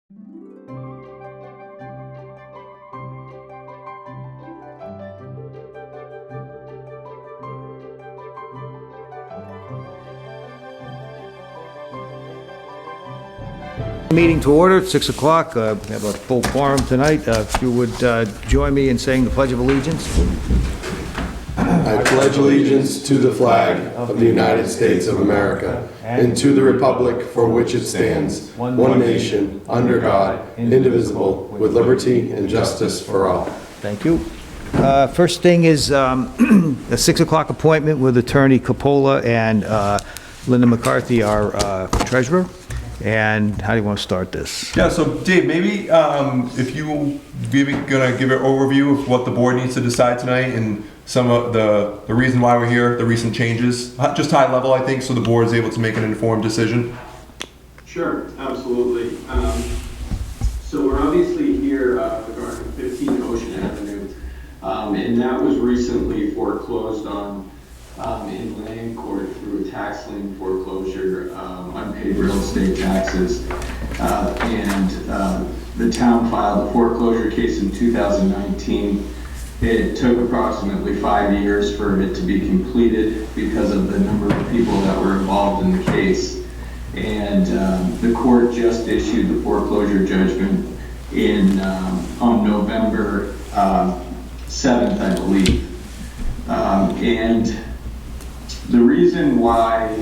Meeting to order at 6 o'clock. We have a full quorum tonight. If you would join me in saying the Pledge of Allegiance. I pledge allegiance to the flag of the United States of America and to the republic for which it stands, one nation, under God, indivisible, with liberty and justice for all. Thank you. First thing is a 6 o'clock appointment with Attorney Capola and Linda McCarthy, our treasurer. And how do you want to start this? Yeah, so Dave, maybe if you gonna give an overview of what the board needs to decide tonight and some of the reason why we're here, the recent changes, just high level, I think, so the board is able to make an informed decision. Sure, absolutely. So we're obviously here regarding 15 Ocean Avenue, and that was recently foreclosed on in land court through a tax lien foreclosure, unpaid real estate taxes, and the town filed a foreclosure case in 2019. It took approximately 5 years for it to be completed because of the number of people that were involved in the case. And the court just issued the foreclosure judgment on November 7th, I believe. And the reason why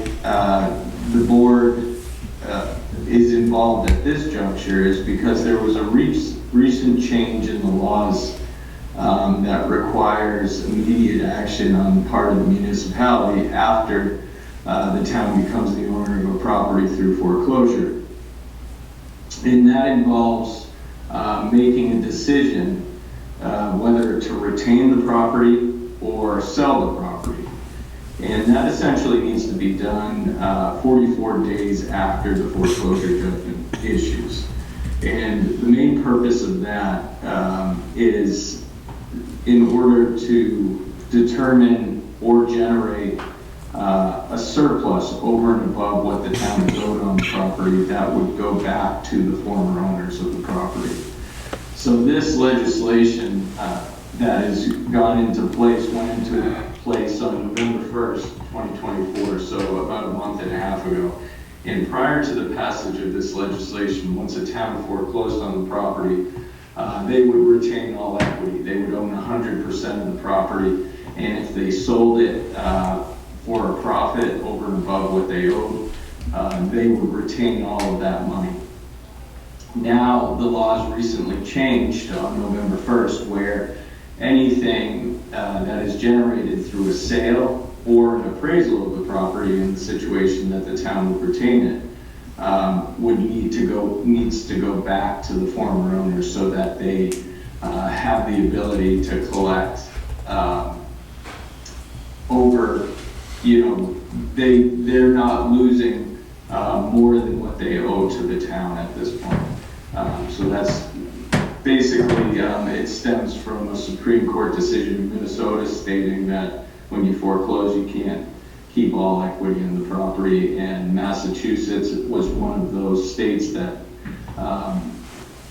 the board is involved at this juncture is because there was a recent change in the laws that requires immediate action on the part of the municipality after the town becomes the owner of a property through foreclosure. And that involves making a decision whether to retain the property or sell the property. And that essentially needs to be done 44 days after the foreclosure judgment issues. And the main purpose of that is in order to determine or generate a surplus over and above what the town is owed on the property that would go back to the former owners of the property. So this legislation that has gone into place went into place on November 1st, 2024, so about a month and a half ago. And prior to the passage of this legislation, once a town foreclosed on the property, they would retain all equity. They would own 100% of the property, and if they sold it for a profit over and above what they owed, they would retain all of that money. Now, the laws recently changed on November 1st, where anything that is generated through a sale or an appraisal of the property in the situation that the town would retain it needs to go back to the former owners so that they have the ability to collect over, they're not losing more than what they owe to the town at this point. So that's basically, it stems from a Supreme Court decision in Minnesota stating that when you foreclose, you can't keep all equity in the property, and Massachusetts was one of those states that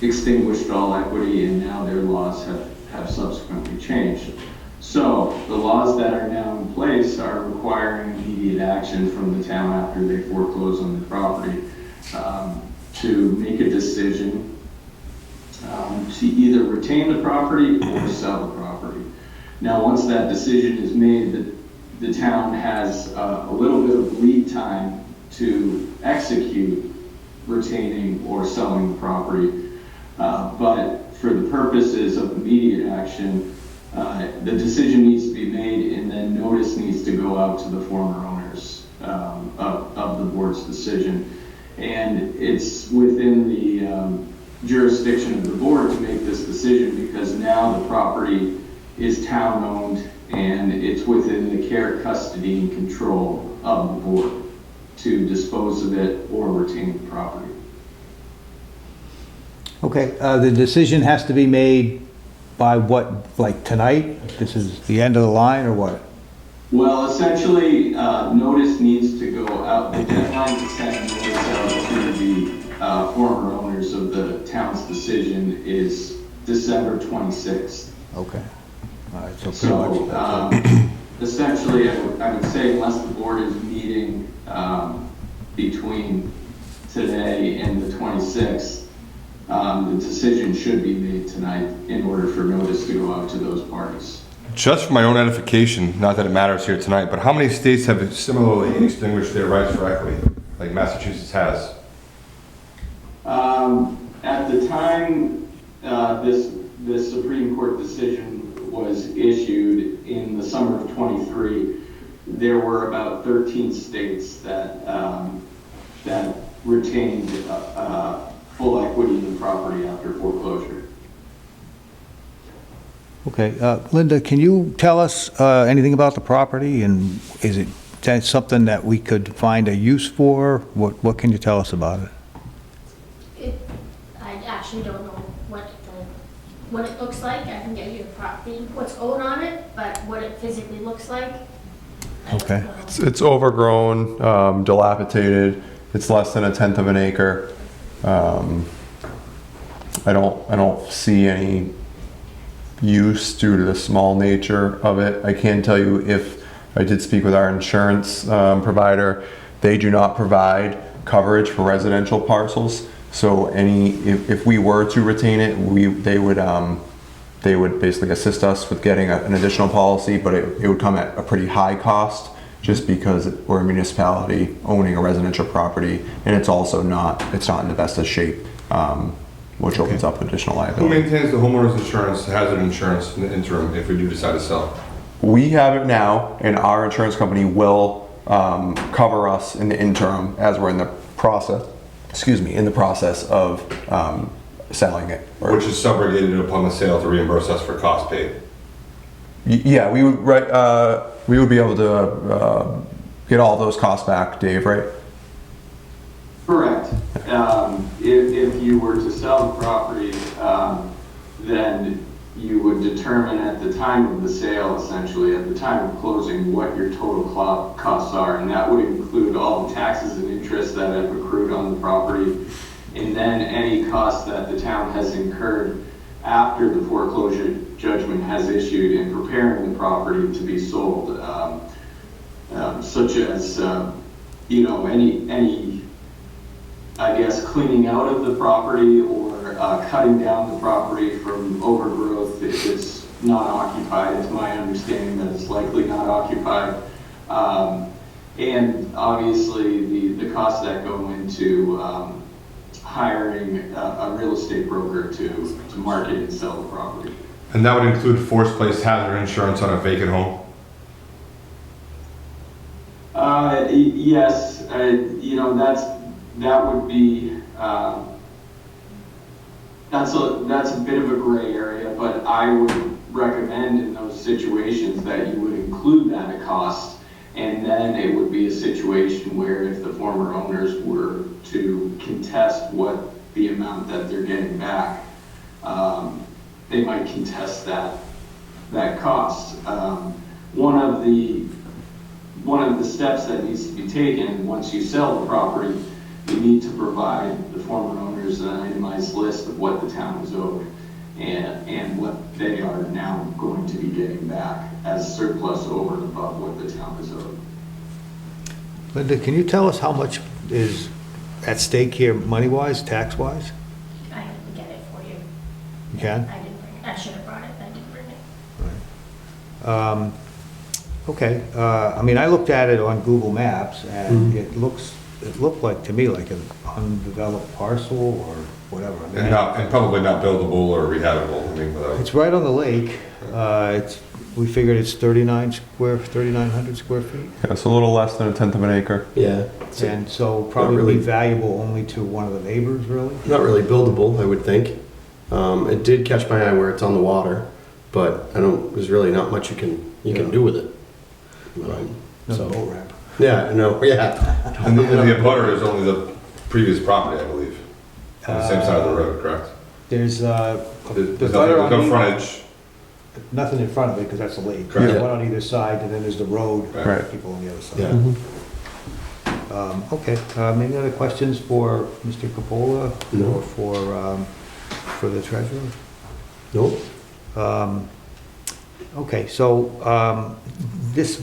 extinguished all equity, and now their laws have subsequently changed. So the laws that are now in place are requiring immediate action from the town after they foreclose on the property to make a decision to either retain the property or sell the property. Now, once that decision is made, the town has a little bit of lead time to execute retaining or selling the property. But for the purposes of immediate action, the decision needs to be made, and then notice needs to go out to the former owners of the board's decision. And it's within the jurisdiction of the board to make this decision because now the property is town-owned and it's within the care, custody, and control of the board to dispose of it or retain the property. Okay, the decision has to be made by what, like tonight? This is the end of the line or what? Well, essentially, notice needs to go out. The deadline to send notice out to the former owners of the town's decision is December 26th. Okay. All right, so pretty So, much. essentially, I would say unless the board is meeting between today and the 26th, the decision should be made tonight in order for notice to go out to those parties. Just for my own edification, not that it matters here tonight, but how many states have similarly extinguished their rights for equity, like Massachusetts has? At the time this Supreme Court decision was issued in the summer of 23, there were about 13 states that that retained full equity in the property after foreclosure. Okay, Linda, can you tell us anything about the property, and is it something that we could find a use for? What can you tell us about it? I actually don't know what it looks like. I can get you the property, what's owed on it, but what it physically looks like. I don't Okay. know. It's overgrown, dilapidated. It's less than 1/10 of an acre. I don't see any use due to the small nature of it. I can tell you, if I did speak with our insurance provider, they do not provide coverage for residential parcels. So if we were to retain it, they would basically assist us with getting an additional policy, but it would come at a pretty high cost, just because we're a municipality owning a residential property, and it's also not in the best of shape, which opens up additional Who liability. maintains the homeowner's insurance, hazard insurance in the interim if we do decide to sell? We have it now, and our insurance company will cover us in the interim as we're in the process of selling it. Which is subrogated upon the sale to reimburse us for costs paid. Yeah, we would be able to get all those costs back, Dave, right? Correct. If you were to sell the property, then you would determine at the time of the sale, essentially, at the time of closing, what your total costs are. And that would include all the taxes and interest that have accrued on the property, and then any costs that the town has incurred after the foreclosure judgment has issued in preparing the property to be sold, such as, any, I guess, cleaning out of the property or cutting down the property from overgrowth if it's not occupied. It's my understanding that it's likely not occupied. And obviously the costs that go into hiring a real estate broker to market and sell the property. And that would include forced place hazard insurance on a vacant home? Yes, that would be, that's a bit of a gray area, but I would recommend in those situations that you would include that cost, and then it would be a situation where if the former owners were to contest what the amount that they're getting back, they might contest that cost. One of the steps that needs to be taken once you sell the property, you need to provide the former owners an itemized list of what the town is owed and what they are now going to be getting back as surplus over and above what the town is owed. Linda, can you tell us how much is at stake here, money-wise, tax-wise? I can get it for you. You can? I didn't bring it. I should have brought it. I didn't bring it. Okay, I mean, I looked at it on Google Maps, and it looked like, to me, like an undeveloped parcel or whatever. I mean, And probably not buildable or rehabitable, I mean, without. It's right on the lake. We figured it's 3,900 square feet. Yeah, it's a little less than 1/10 of an acre. Yeah, And so probably really- be valuable only to one of the neighbors, really? not really buildable, I would think. It did catch my eye where it's on the water, but there's really not much you can do with it. No So, boat ramp. yeah, yeah. And the butter is only the previous property, I believe. On the same side of the road, correct? There's, the There's butter on no either- frontage. Nothing in front of it, because that's a lake. Correct. There's one on either side, and then there's the road. Right. People on the other side. Yeah. Okay, any other questions for Mr. Capola? No. Or for the treasurer? Nope. Okay, so, this,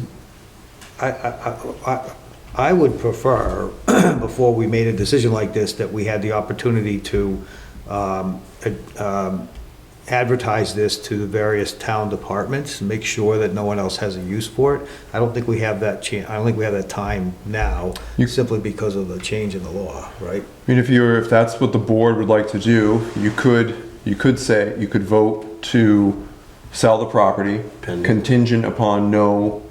I would prefer, before we made a decision like this, that we had the opportunity to advertise this to the various town departments, and make sure that no one else has a use for it. I don't think we have that I don't think we have that time now, simply because of the change in the law, right? I mean, if that's what the board would like to do, you could vote to sell the property Pending. contingent upon no,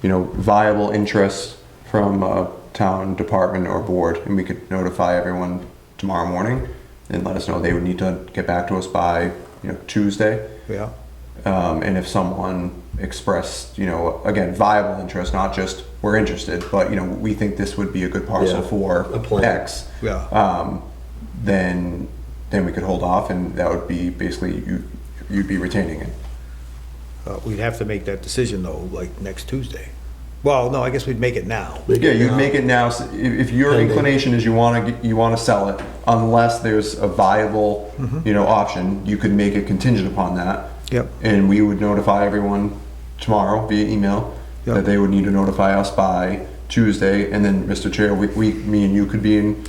viable interest from a town department or board, and we could notify everyone tomorrow morning and let us know they would need to get back to us by, Tuesday. Yeah, And if someone expressed, again, viable interest, not just we're interested, but, we think this would be a good parcel Yeah, for a plan. X. yeah. Then we could hold off, and that would be basically you'd be retaining it. We'd have to make that decision though, like next Tuesday. Well, no, I guess we'd make it now. Yeah, you'd make it now. If your Pending. inclination is you want to sell it, unless there's a viable, option, you could make it contingent upon that. Yep. And we would notify everyone tomorrow via email Yep. that they would need to notify us by Tuesday. And then, Mr. Chair, me and you could be in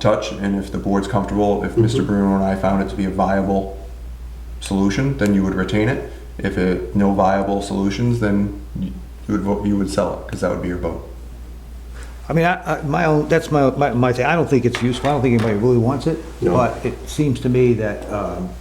touch. And if the board's comfortable, if Mr. Bruno and I found it to be a viable solution, then you would retain it. If no viable solutions, then you would sell it, because that would be your vote. I mean, that's my thing. I don't think it's useful. I don't think anybody really wants it. No. But it seems to me that,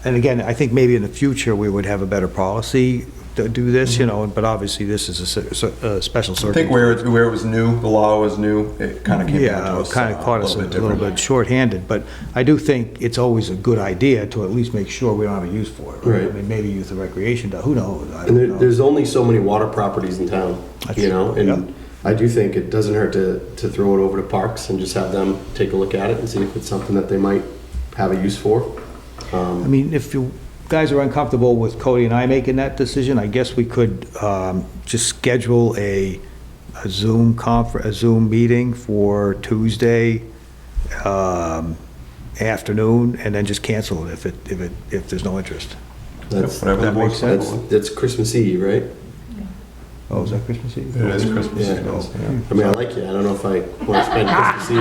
and again, I think maybe in the future, we would have a better policy to do this, but obviously this is a special I circumstance. think where it was new, the law was new, it kind of came down to Yeah, us. it kind of caught us a little differently. bit shorthanded, but I do think it's always a good idea to at least make sure we don't have a use for it, right? I Right. mean, maybe youth and recreation, who knows? I And don't know. there's only so many water properties in town, That's you know? true, yeah. And I do think it doesn't hurt to throw it over to Parks and just have them take a look at it and see if it's something that they might have a use for. I mean, if you guys are uncomfortable with Cody and I making that decision, I guess we could just schedule a Zoom meeting for Tuesday afternoon, and then just cancel it if there's no interest. That's, Whatever the that board makes sense. that's Christmas Eve, right? Oh, is that Christmas Eve? It is Christmas. Yeah. I mean, I like you. I don't know if I want to spend Christmas Eve.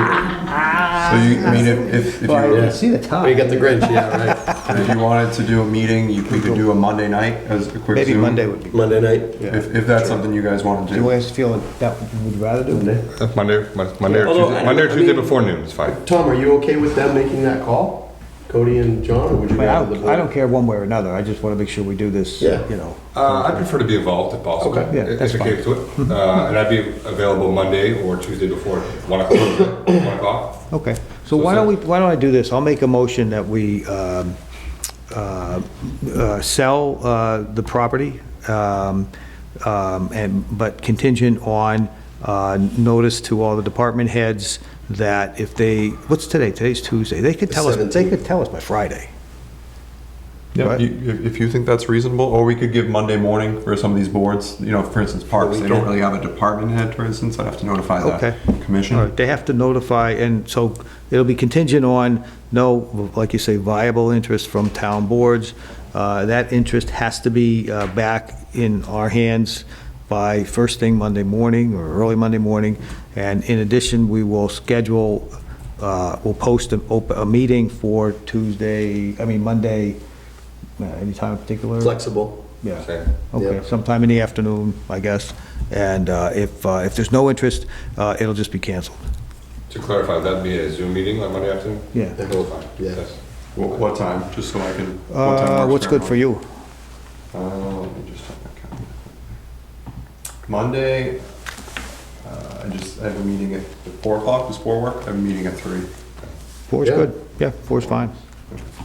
So if Well, I you, can see the time. Oh, you got the Grinch, yeah, right. if you wanted to do a meeting, we could do a Monday night as a quick Maybe Zoom. Monday would be. Monday night? If that's something you guys want to Do you do. guys feel that would rather do? Monday. Monday or Although, Tuesday, I Monday or mean- Tuesday before noon is fine. Tom, are you okay with them making that call? Cody and John, or would you rather the board? I don't care one way or another, I just want to make sure we do this, Yeah. I prefer to be involved if possible. Okay. Yeah, that's If it fine. came to it. And I'd be available Monday or Tuesday before 1 o'clock. 1 o'clock. Okay, so why don't I do this? I'll make a motion that we sell the property, but contingent on notice to all the department heads that if they, what's today? Today's Tuesday. They could tell us, they 17th. could tell us by Friday. Yeah, Right. if you think that's reasonable, or we could give Monday morning for some of these boards, for instance, parks, they don't really have a department head, for instance, I'd have to notify Okay. the commission. All right, they have to notify, and so it'll be contingent on no, like you say, viable interest from town boards. That interest has to be back in our hands by first thing Monday morning or early Monday morning. And in addition, we will schedule, we'll post a meeting for Monday, any time in particular? Flexible. Yeah. Okay. Okay, Yeah. sometime in the afternoon, I guess. And if there's no interest, it'll just be canceled. To clarify, that'd be a Zoom meeting on Monday afternoon? Yeah. That's fine. Yeah. Yes. What time, just so I can. what time works What's good for everyone? you? Let me just check my calendar. Monday, I have a meeting at 4 o'clock, does 4 work? I have a meeting at 3. 4's Yeah. good. Yeah, 4's fine.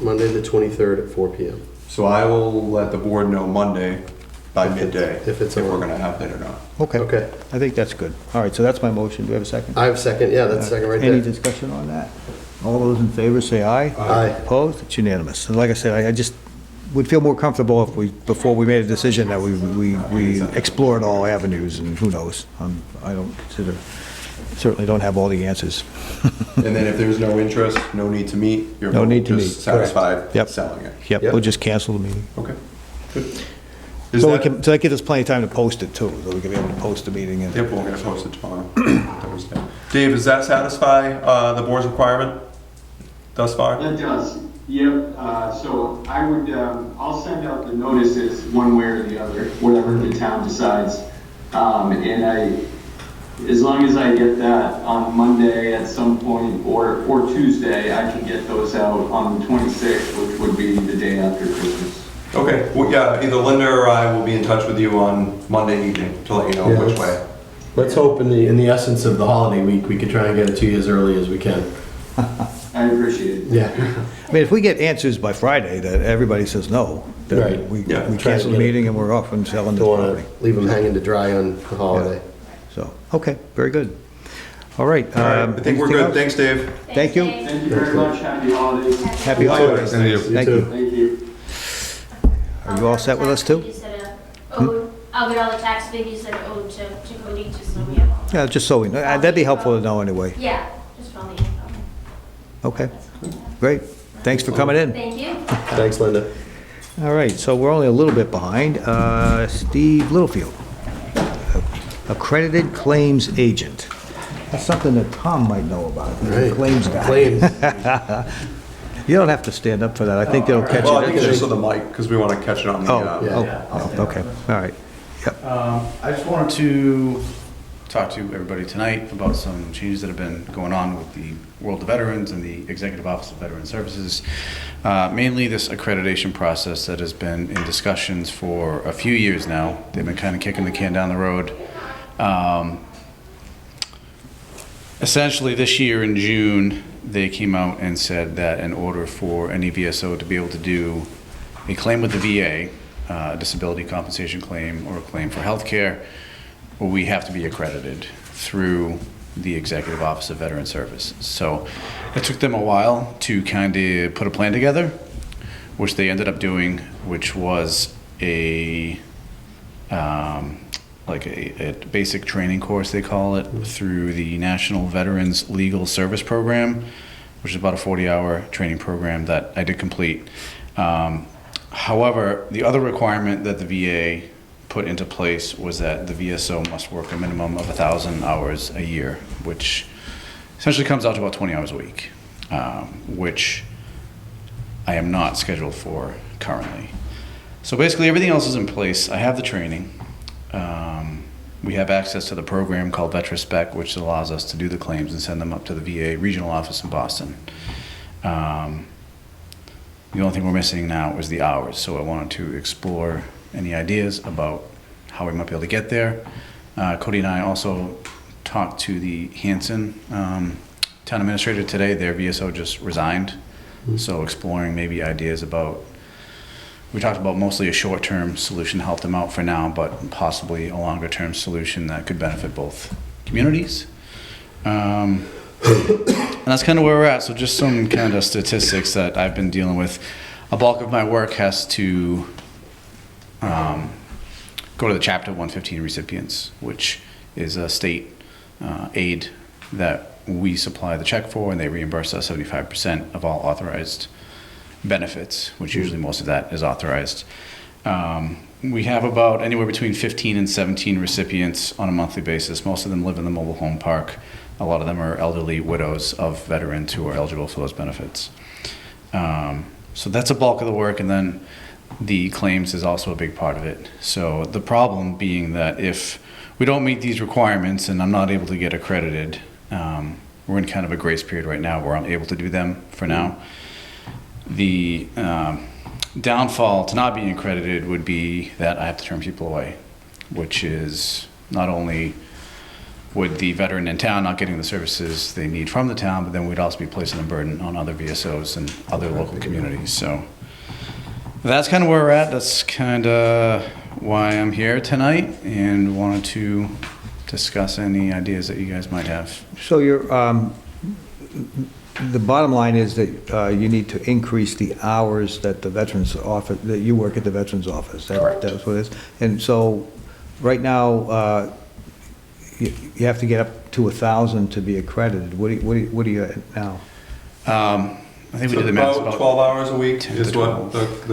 Monday, the 23rd at 4 PM. So I will let the board know Monday by midday, if it's if we're on. gonna have it or not. Okay. Okay. I think that's good. All right, so that's my motion. Do we have a second? I have second, yeah, that's second right Any there. discussion on that? All those in favor say aye. Aye. Opposed? It's unanimous. And like I said, I just would feel more comfortable if before we made a decision, that we explored all avenues, and who knows? I don't consider certainly don't have all the answers. And then if there's no interest, no need to meet, you're No need to just meet. satisfied Yep. selling it. Yep, Yep. we'll just cancel the meeting. Okay, good. Is So that- that gives us plenty of time to post it too, so we can be able to post the meeting and. Yep, we're gonna post it tomorrow, Thursday. Dave, does that satisfy the board's requirement thus far? That does, yep, so I would, I'll send out the notices one way or the other, whatever the town decides. And as long as I get that on Monday at some point, or Tuesday, I can get those out on the 26th, which would be the day after Christmas. Okay, well, yeah, either Linda or I will be in touch with you on Monday evening to let you know Yeah, which let's- way. Let's hope in the essence of the holiday week, we could try and get it to you as early as we can. I appreciate it. Yeah. I mean, if we get answers by Friday that everybody says no, then Right. we Yeah. we Try cancel to the get it. meeting and we're off and selling this Don't want property. to leave them hanging to dry on the holiday. So, okay, very good. All right. All right, I think we're anything good. else? Thanks, Dave. Thank you. Dave. Thank you very much, happy holidays. Happy You too. holidays. Thank you. Thank too. you. Thank you. Are you all set with us too? I'll get all the tax figures that are owed to Cody, just so we have all. Yeah, just so we know. That'd be helpful to know anyway. Yeah, just from the info. Okay, great. Thanks for coming in. Thank you. Thanks, Linda. All right, so we're only a little bit behind. Steve Littlefield, accredited claims agent. That's something that Tom might know about. He's a Right. claims guy. Claims. You don't have to stand up for that. I think they'll catch Well, I think it. it's just on the mic, because we want to catch it on the, Oh, Yeah. oh, okay, all right. Yep. I just wanted to talk to everybody tonight about some changes that have been going on with the World of Veterans and the Executive Office of Veteran Services. Mainly this accreditation process that has been in discussions for a few years now. They've been kind of kicking the can down the road. Essentially, this year in June, they came out and said that in order for any VSO to be able to do a claim with the VA, a disability compensation claim or a claim for health care, we have to be accredited through the Executive Office of Veteran Services. So it took them a while to kind of put a plan together, which they ended up doing, which was a basic training course, they call it, through the National Veterans Legal Service Program, which is about a 40-hour training program that I did complete. However, the other requirement that the VA put into place was that the VSO must work a minimum of 1,000 hours a year, which essentially comes out to about 20 hours a week, which I am not scheduled for currently. So basically everything else is in place. I have the training. We have access to the program called VetraSpec, which allows us to do the claims and send them up to the VA regional office in Boston. The only thing we're missing now is the hours, so I wanted to explore any ideas about how we might be able to get there. Cody and I also talked to the Hanson town administrator today. Their VSO just resigned, so exploring maybe ideas about, we talked about mostly a short-term solution to help them out for now, but possibly a longer-term solution that could benefit both communities. And that's kind of where we're at. So just some kind of statistics that I've been dealing with. A bulk of my work has to go to the Chapter 115 recipients, which is a state aid that we supply the check for, and they reimburse us 75% of all authorized benefits, which usually most of that is authorized. We have about anywhere between 15 and 17 recipients on a monthly basis. Most of them live in the mobile home park. A lot of them are elderly widows of veterans who are eligible for those benefits. So that's a bulk of the work, and then the claims is also a big part of it. So the problem being that if we don't meet these requirements and I'm not able to get accredited, we're in kind of a grace period right now where I'm able to do them for now. The downfall to not being accredited would be that I have to turn people away, which is not only would the veteran in town not getting the services they need from the town, but then we'd also be placing a burden on other VSOs and other local communities. So that's kind of where we're at. That's kind of why I'm here tonight, and wanted to discuss any ideas that you guys might have. So you're, the bottom line is that you need to increase the hours that the Veterans Office, that you work at the Veterans Office. Correct. That's what it is. And so, right now, you have to get up to 1,000 to be accredited. What are you at now? I think we So did the math. about 12 hours a week 10 to is what 12.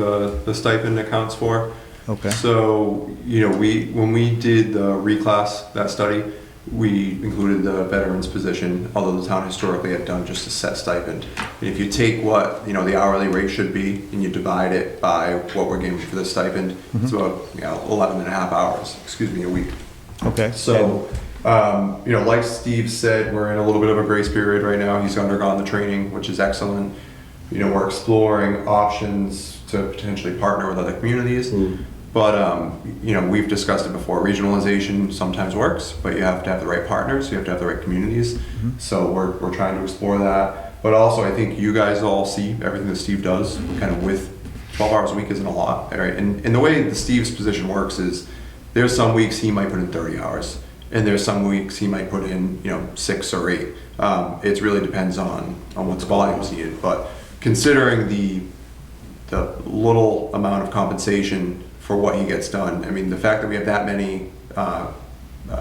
the stipend accounts for. Okay. So, when we did the reclass, that study, we included the veterans position, although the town historically had done just a set stipend. And if you take what, the hourly rate should be and you divide it by what we're getting for the stipend, it's about, 11 and a half hours, a week. Okay. So, like Steve said, we're in a little bit of a grace period right now. He's undergone the training, which is excellent. We're exploring options to potentially partner with other communities. But, we've discussed it before. Regionalization sometimes works, but you have to have the right partners. You have to have the right communities. So we're trying to explore that. But also, I think you guys all see everything that Steve does, kind of with 12 hours a week isn't a lot, right? And the way the Steve's position works is there's some weeks he might put in 30 hours. And there's some weeks he might put in, 6 or 8. It really depends on what's volumes needed. But considering the little amount of compensation for what he gets done, I mean, the fact that we have that many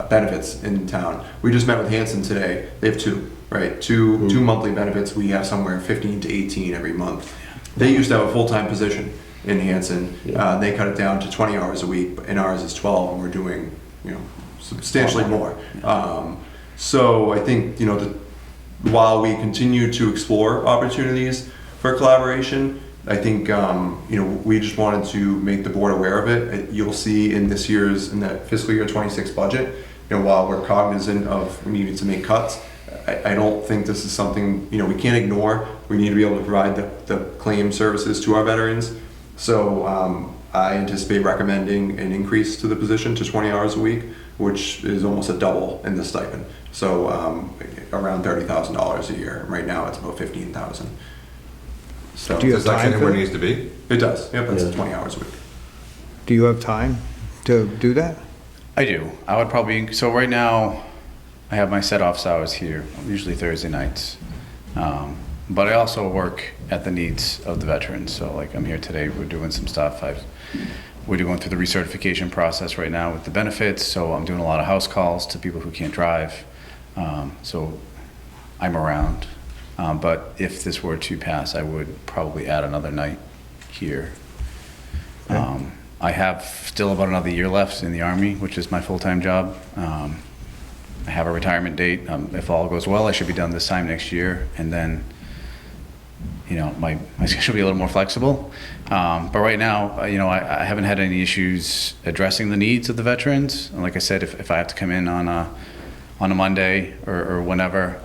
benefits in town. We just met with Hanson today. They have 2, right? Two monthly benefits. We have somewhere 15 to 18 every month. They used to have a full-time position in Hanson. They cut it down to 20 hours a week, and ours is 12, and we're doing, substantially more. So I think, while we continue to explore opportunities for collaboration, I think, we just wanted to make the board aware of it. You'll see in that fiscal year 26 budget, while we're cognizant of needing to make cuts, I don't think this is something, we can't ignore. We need to be able to provide the claim services to our veterans. So I anticipate recommending an increase to the position to 20 hours a week, which is almost a double in the stipend. So around $30,000 a year. Right now it's about $15,000. So Do you have Does that time kind of for where it that? needs to be? it does. Yep, that's 20 hours a week. Do you have time to do that? I do. I would probably, so right now, I have my set off hours here, usually Thursday nights. But I also work at the needs of the veterans. So like I'm here today, we're doing some stuff. We're going through the recertification process right now with the benefits. So I'm doing a lot of house calls to people who can't drive. So I'm around. But if this were to pass, I would probably add another night here. I have still about another year left in the Army, which is my full-time job. I have a retirement date. If all goes well, I should be done this time next year. And then, my schedule will be a little more flexible. But right now, I haven't had any issues addressing the needs of the veterans. And like I said, if I have to come in on a Monday or whenever,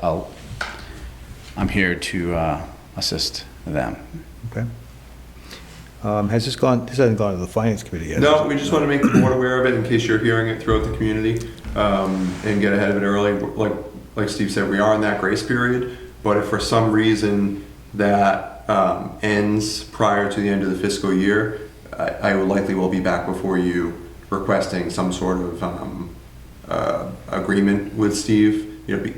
I'm here to assist them. Okay. This hasn't gone to the finance committee yet? No, we just want to make the board aware of it in case you're hearing it throughout the community, and get ahead of it early. Like Steve said, we are in that grace period, but if for some reason that ends prior to the end of the fiscal year, I would likely will be back before you requesting some sort of agreement with Steve.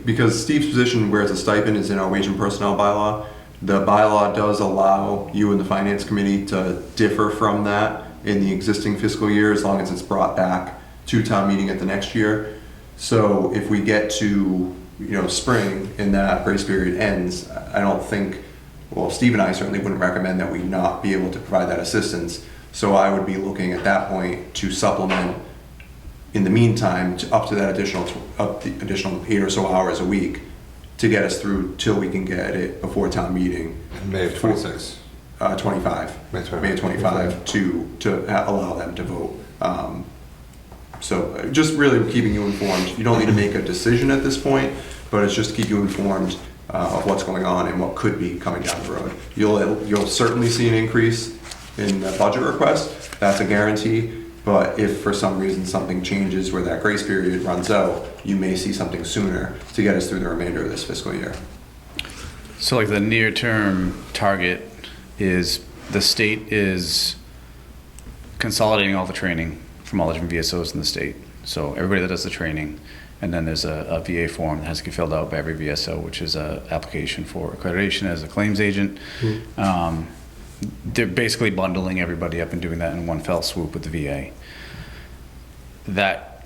Because Steve's position, whereas a stipend is in our wage and personnel bylaw, the bylaw does allow you and the finance committee to differ from that in the existing fiscal year as long as it's brought back to town meeting at the next year. So if we get to spring and that grace period ends, I don't think, well, Steve and I certainly wouldn't recommend that we not be able to provide that assistance. So I would be looking at that point to supplement in the meantime up to that additional 8 or so hours a week to get us through till we can get it before town meeting. May of 26. 25. May of 25 to allow them to vote. So just really keeping you informed. You don't need to make a decision at this point, but it's just to keep you informed of what's going on and what could be coming down the road. You'll certainly see an increase in the budget request. That's a guarantee. But if for some reason something changes where that grace period runs out, you may see something sooner to get us through the remainder of this fiscal year. So like the near-term target is the state is consolidating all the training from all the different VSOs in the state. So everybody that does the training, and then there's a VA form that has to get filled out by every VSO, which is an application for accreditation as a claims agent. They're basically bundling everybody up and doing that in one fell swoop with the VA. That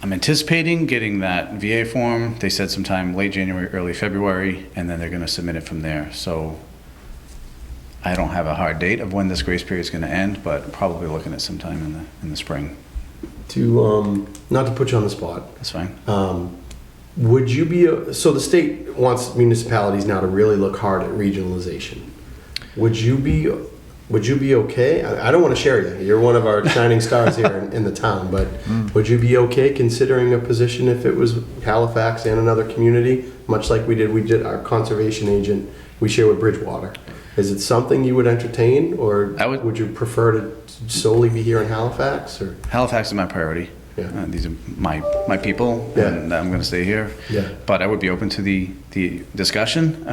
I'm anticipating getting that VA form. They said sometime late January, early February, and then they're going to submit it from there. So I don't have a hard date of when this grace period is going to end, but probably looking at sometime in the spring. To, not to put you on the spot, That's fine. would you be, so the state wants municipalities now to really look hard at regionalization. Would you be okay? I don't want to share you. You're one of our shining stars here in the town, but would you be okay considering a position if it was Halifax and another community, much like we did our conservation agent, we share with Bridgewater? Is it something you would entertain, or would you prefer to solely be here in Halifax? Or Halifax is my priority. Yeah. These are my people, Yeah. and I'm going to stay here. Yeah. But I would be open to the discussion.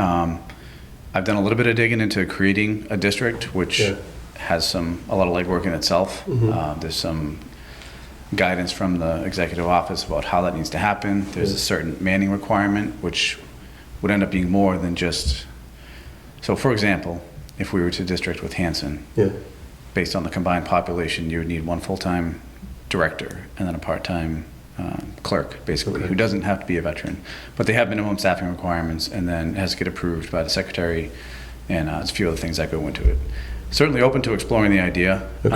I've done a little bit of digging into creating a district, which Yeah. has a lot of legwork in itself. There's some guidance from the executive office about how that needs to happen. There's a certain manning requirement, which would end up being more than just. So, for example, if we were to district with Hanson, yeah, based on the combined population, you would need one full-time director and then a part-time clerk, basically, Okay. who doesn't have to be a veteran. But they have minimum staffing requirements, and then it has to get approved by the secretary, and there's a few other things that go into it. Certainly open to exploring the idea. Okay.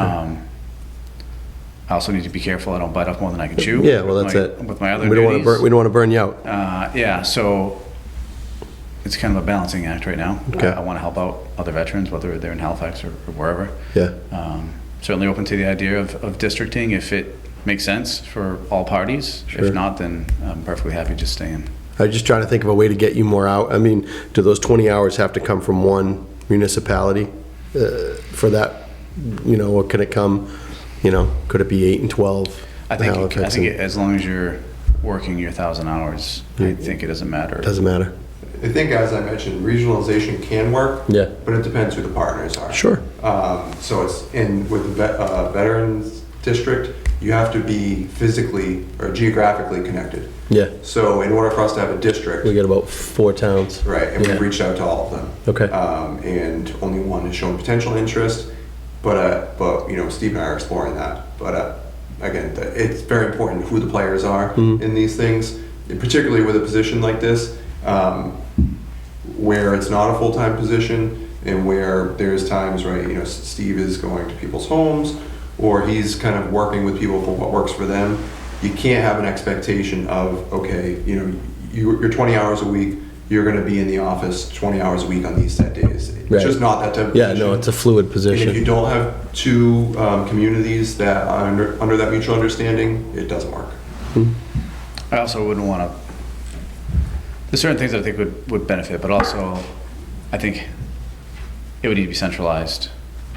I also need to be careful I don't bite off more than I can chew. yeah. Well, that's with it. With my other we don't want duties. to burn. We don't want to burn you out. Yeah, so it's kind of a balancing act right now. Okay. I want to help out other veterans, whether they're in Halifax or wherever. Yeah. Certainly open to the idea of districting if it makes sense for all parties. Sure. If not, then I'm perfectly happy just staying. I'm just trying to think of a way to get you more out. I mean, do those 20 hours have to come from one municipality for that? You know, or can it come, you know, could it be 8 and 12? I think Halifax as long as you're working your 1,000 hours, I think it doesn't matter. It doesn't matter. I think, as I mentioned, regionalization can work. Yeah. But it depends who the partners are. Sure. So it's with the Veterans District, you have to be physically or geographically connected. Yeah. So in order for us to have a district, We got about 4 towns. right, and Yeah. we've reached out to all of them. Okay. And only one has shown potential interest, but you know, Steve and I are exploring that. But again, it's very important who the players are in these things, and particularly with a position like this, where it's not a full-time position and where there's times, right, you know, Steve is going to people's homes or he's kind of working with people for what works for them. You can't have an expectation of, okay, you know, you're 20 hours a week, you're going to be in the office 20 hours a week on these set days. It's Right. just not that type of Yeah, position. no, it's a fluid And if you position. don't have two communities that are under that mutual understanding, it doesn't work. I also wouldn't want to. There's certain things that I think would benefit, but also I think it would need to be centralized,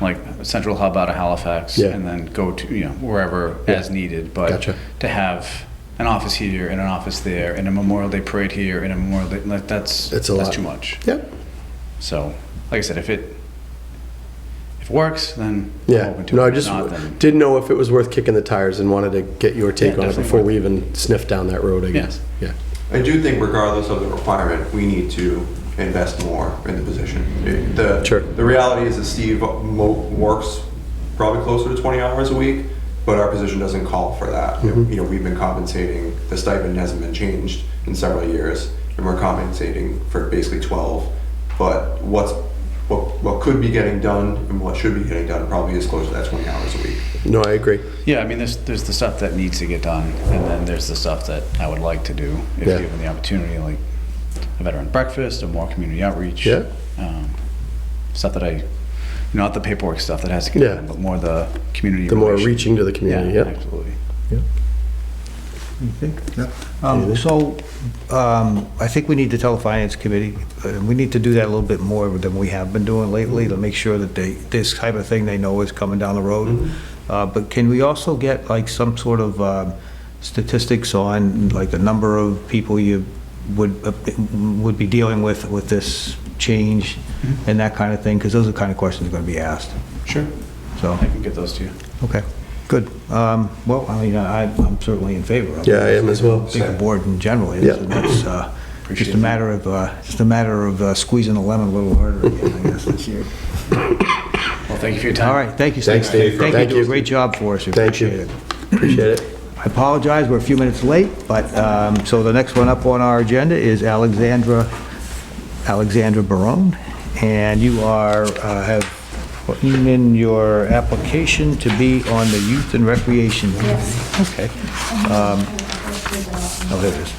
like a central hub out of Halifax, Yeah. and then go to wherever Yeah. as needed. But Gotcha. to have an office here and an office there, and a Memorial Day parade here and a Memorial Day, like It's a that's lot. too much. Yeah. So, like I said, if it works, then Yeah. I'm open to No, it. I If just not, then- didn't know if it was worth kicking the tires and wanted to get your take Yeah, on it definitely before worth we even sniffed down that road, I Yeah. guess. Yeah. I do think regardless of the requirement, we need to invest more in the position. Sure. The reality is that Steve works probably closer to 20 hours a week, but our position doesn't call for that. You know, we've been compensating, the stipend hasn't been changed in several years, and we're compensating for basically 12. But what could be getting done and what should be getting done probably is closer to that 20 hours a week. No, I agree. Yeah, I mean, there's the stuff that needs to get done, and then there's the stuff that I would like to do if Yeah. given the opportunity, like a veteran breakfast or more community outreach. Yeah. Stuff that not the paperwork stuff that has to get Yeah. done, but more the community. The more relation. reaching to the community, Yeah, yeah. absolutely. You think? I think we need to tell the Finance Committee, we need to do that a little bit more than we have been doing lately, to make sure that this type of thing they know is coming down the road. But can we also get like some sort of statistics on like the number of people you would be dealing with this change and that kind of thing? Because those are the kind of questions going to be asked. Sure. So, I can get those to you. okay, good. Well, I mean, I'm certainly in favor of it. Yeah, I am as well. I think the board in general is, Yeah. and that's just a matter of squeezing the lemon a little harder again, I guess, this year. Well, thank you for your time. All right, thank you, Steve. Thanks, Dave. Thank you, Thank you do you. a great job for us, we Thank you. appreciate it. Appreciate it. I apologize, we're a few minutes late, but, so the next one up on our agenda is Alexandra Barone, and you are, have putting in your application to be on the Youth and Recreation. Yes. Okay. Oh, there it is.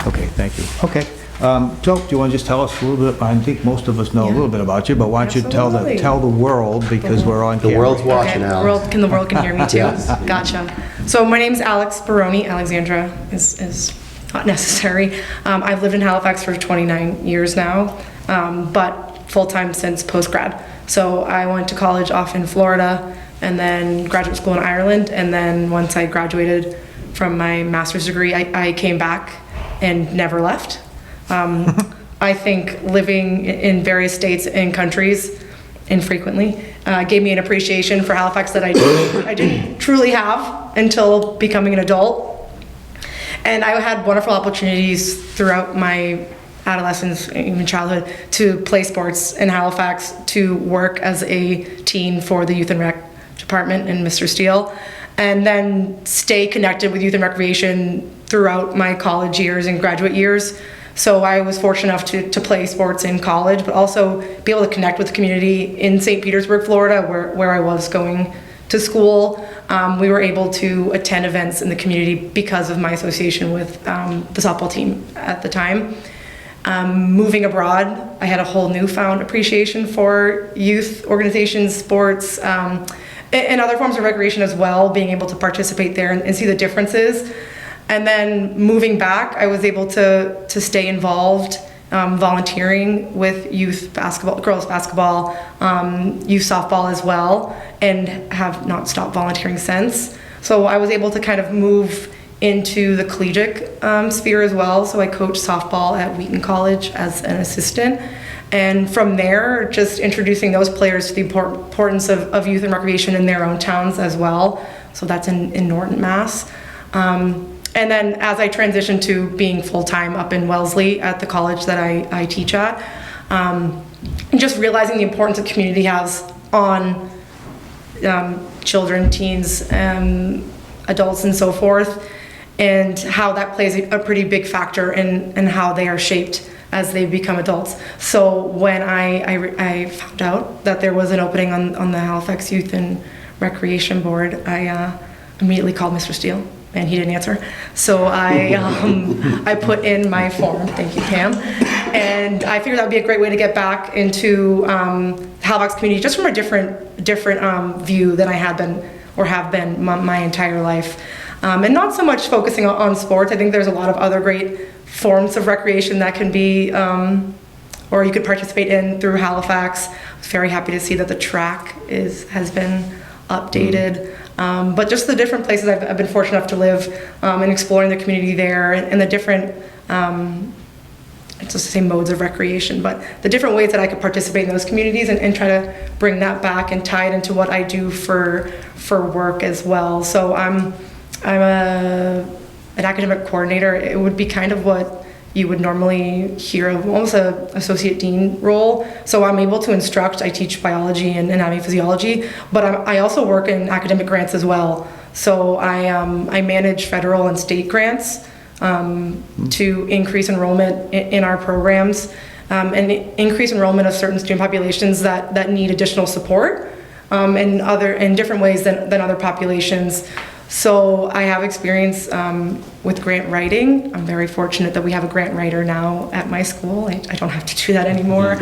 Okay, thank you. Okay. Joe, do you want to just tell us a little bit, I think most of us know a little bit about you, but why don't you tell the world, because we're on camera. The world's watching, Okay, Alex. the world can hear me too. Gotcha. So my name's Alex Baroni. Alexandra is not necessary. I've lived in Halifax for 29 years now, but full-time since post-grad. So I went to college off in Florida and then graduate school in Ireland. And then once I graduated from my master's degree, I came back and never left. I think living in various states and countries infrequently gave me an appreciation for Halifax that I didn't truly have until becoming an adult. And I had wonderful opportunities throughout my adolescence, even childhood, to play sports in Halifax, to work as a teen for the Youth and Rec Department and Mr. Steele, and then stay connected with Youth and Recreation throughout my college years and graduate years. So I was fortunate enough to play sports in college, but also be able to connect with the community in St. Petersburg, Florida, where I was going to school. We were able to attend events in the community because of my association with the softball team at the time. Moving abroad, I had a whole newfound appreciation for youth organizations, sports, and other forms of recreation as well, being able to participate there and see the differences. And then moving back, I was able to stay involved, volunteering with youth basketball, girls basketball, youth softball as well, and have not stopped volunteering since. So I was able to kind of move into the collegiate sphere as well. So I coached softball at Wheaton College as an assistant. And from there, just introducing those players to the importance of youth and recreation in their own towns as well. So that's in Norton, Mass. And then as I transitioned to being full-time up in Wellesley at the college that I teach at, and just realizing the importance that community has on children, teens, adults, and so forth, and how that plays a pretty big factor in how they are shaped as they become adults. So when I found out that there was an opening on the Halifax Youth and Recreation Board, I immediately called Mr. Steele, and he didn't answer. So I put in my form, thank you, Pam, and I figured that would be a great way to get back into the Halifax community, just from a different view than I had been or have been my entire life. And not so much focusing on sports. I think there's a lot of other great forms of recreation that can be, or you could participate in through Halifax. I was very happy to see that the track has been updated. But just the different places I've been fortunate enough to live, and exploring the community there and the different, it's just the same modes of recreation, but the different ways that I could participate in those communities and try to bring that back and tie it into what I do for work as well. So I'm an academic coordinator. It would be kind of what you would normally hear of, almost an associate dean role. So I'm able to instruct. I teach biology and anatomy physiology, but I also work in academic grants as well. So I manage federal and state grants to increase enrollment in our programs, and increase enrollment of certain student populations that need additional support in different ways than other populations. So I have experience with grant writing. I'm very fortunate that we have a grant writer now at my school. I don't have to do that anymore.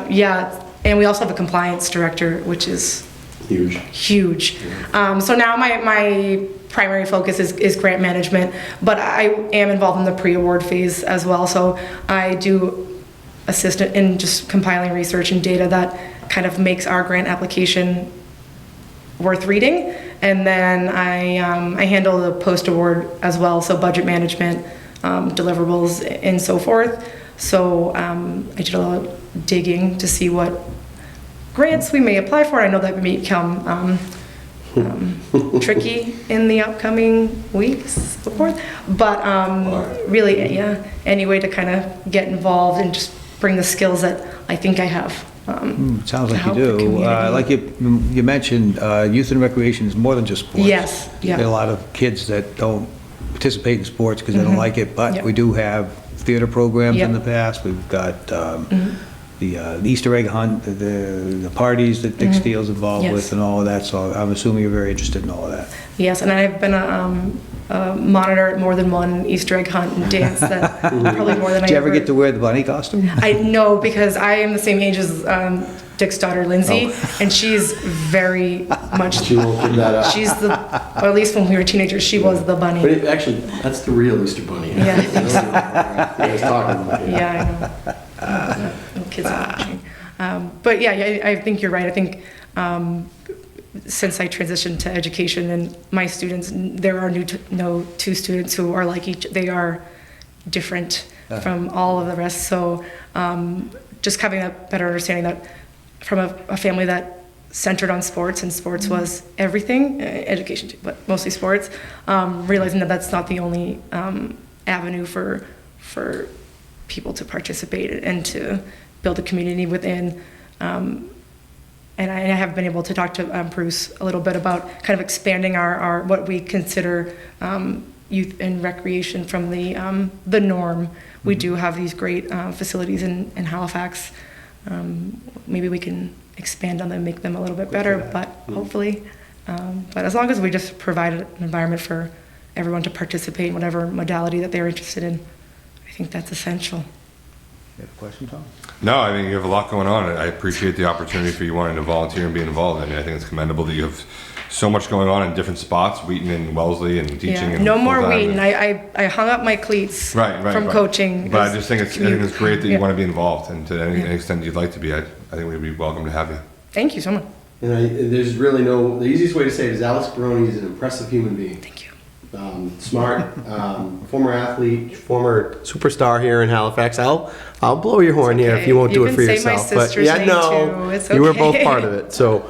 Yeah, and we also have a compliance director, which is huge. So now my primary focus is grant management, but I am involved in the pre-award phase as well. So I do assist in just compiling research and data that kind of makes our grant application worth reading. And then I handle the post-award as well, so budget management, deliverables, and so forth. So I did a lot of digging to see what grants we may apply for. I know that may become tricky in the upcoming weeks, so forth. But really, yeah, any way to kind of get involved and just bring the skills that I think I have Sounds like you help the do. community. Like you mentioned, youth and recreation is more than just sports. Yes, yeah. There are a lot of kids that don't participate in sports because they don't like it, but Yep. we do have theater programs in Yep. the past. We've got the Easter egg hunt, the parties that Dick Steele's involved Yes. with and all of that, so I'm assuming you're very interested in all of that. Yes, and I've been a monitor at more than one Easter egg hunt and dance that probably more than I Did you ever get to wear the bunny costume? I know, because I am the same age as Dick's daughter, Lindsay, and she's very much. She won't give that up. She's the, or at least when we were teenagers, she was the bunny. But actually, that's the real Easter Bunny. Yeah, I think so. You guys talking about it. Yeah, I know. No kids are watching. But yeah, I think you're right. I think since I transitioned to education and my students, there are no two students who are like each. They are different from all of the rest. So just having that better understanding that from a family that centered on sports, and sports was everything, education too, but mostly sports, realizing that that's not the only avenue for people to participate and to build a community within. And I have been able to talk to Bruce a little bit about kind of expanding our what we consider youth and recreation from the norm. We do have these great facilities in Halifax. Maybe we can expand on them, make them a little bit better, but hopefully. But as long as we just provide an environment for everyone to participate in whatever modality that they're interested in, I think that's essential. You have a question, Tom? No, I mean, you have a lot going on. I appreciate the opportunity for you wanting to volunteer and be involved. I mean, I think it's commendable that you have so much going on in different spots, Wheaton and Wellesley, and teaching. Yeah, And no more full-time. Wheaton. I hung up my cleats from coaching. But I just think I think it's great that you Yeah. want to be involved, and to any extent you'd like to be, I think we'd be welcome to have you. Thank you so much. You know, there's really the easiest way to say it is Alex Baroni is an impressive human being. Thank you. Smart, former athlete, former superstar here in Halifax. I'll blow your horn here if you won't do it for You can say my yourself. But sister's yeah, name no, too. It's you were both okay. part of it. So,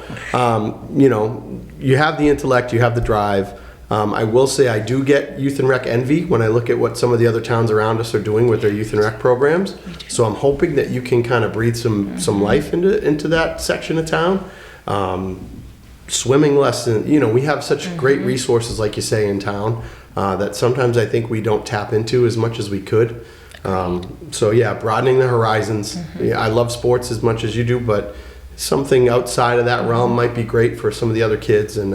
you know, you have the intellect, you have the drive. I will say I do get youth and rec envy when I look at what some of the other towns around us are doing with their youth and rec programs. So I'm hoping that you can kind of breathe some life into that section of town. Swimming lesson, you know, we have such great resources, like you say, in town, that sometimes I think we don't tap into as much as we could. So yeah, broadening the horizons. Yeah, I love sports as much as you do, but something outside of that realm might be great for some of the other kids, and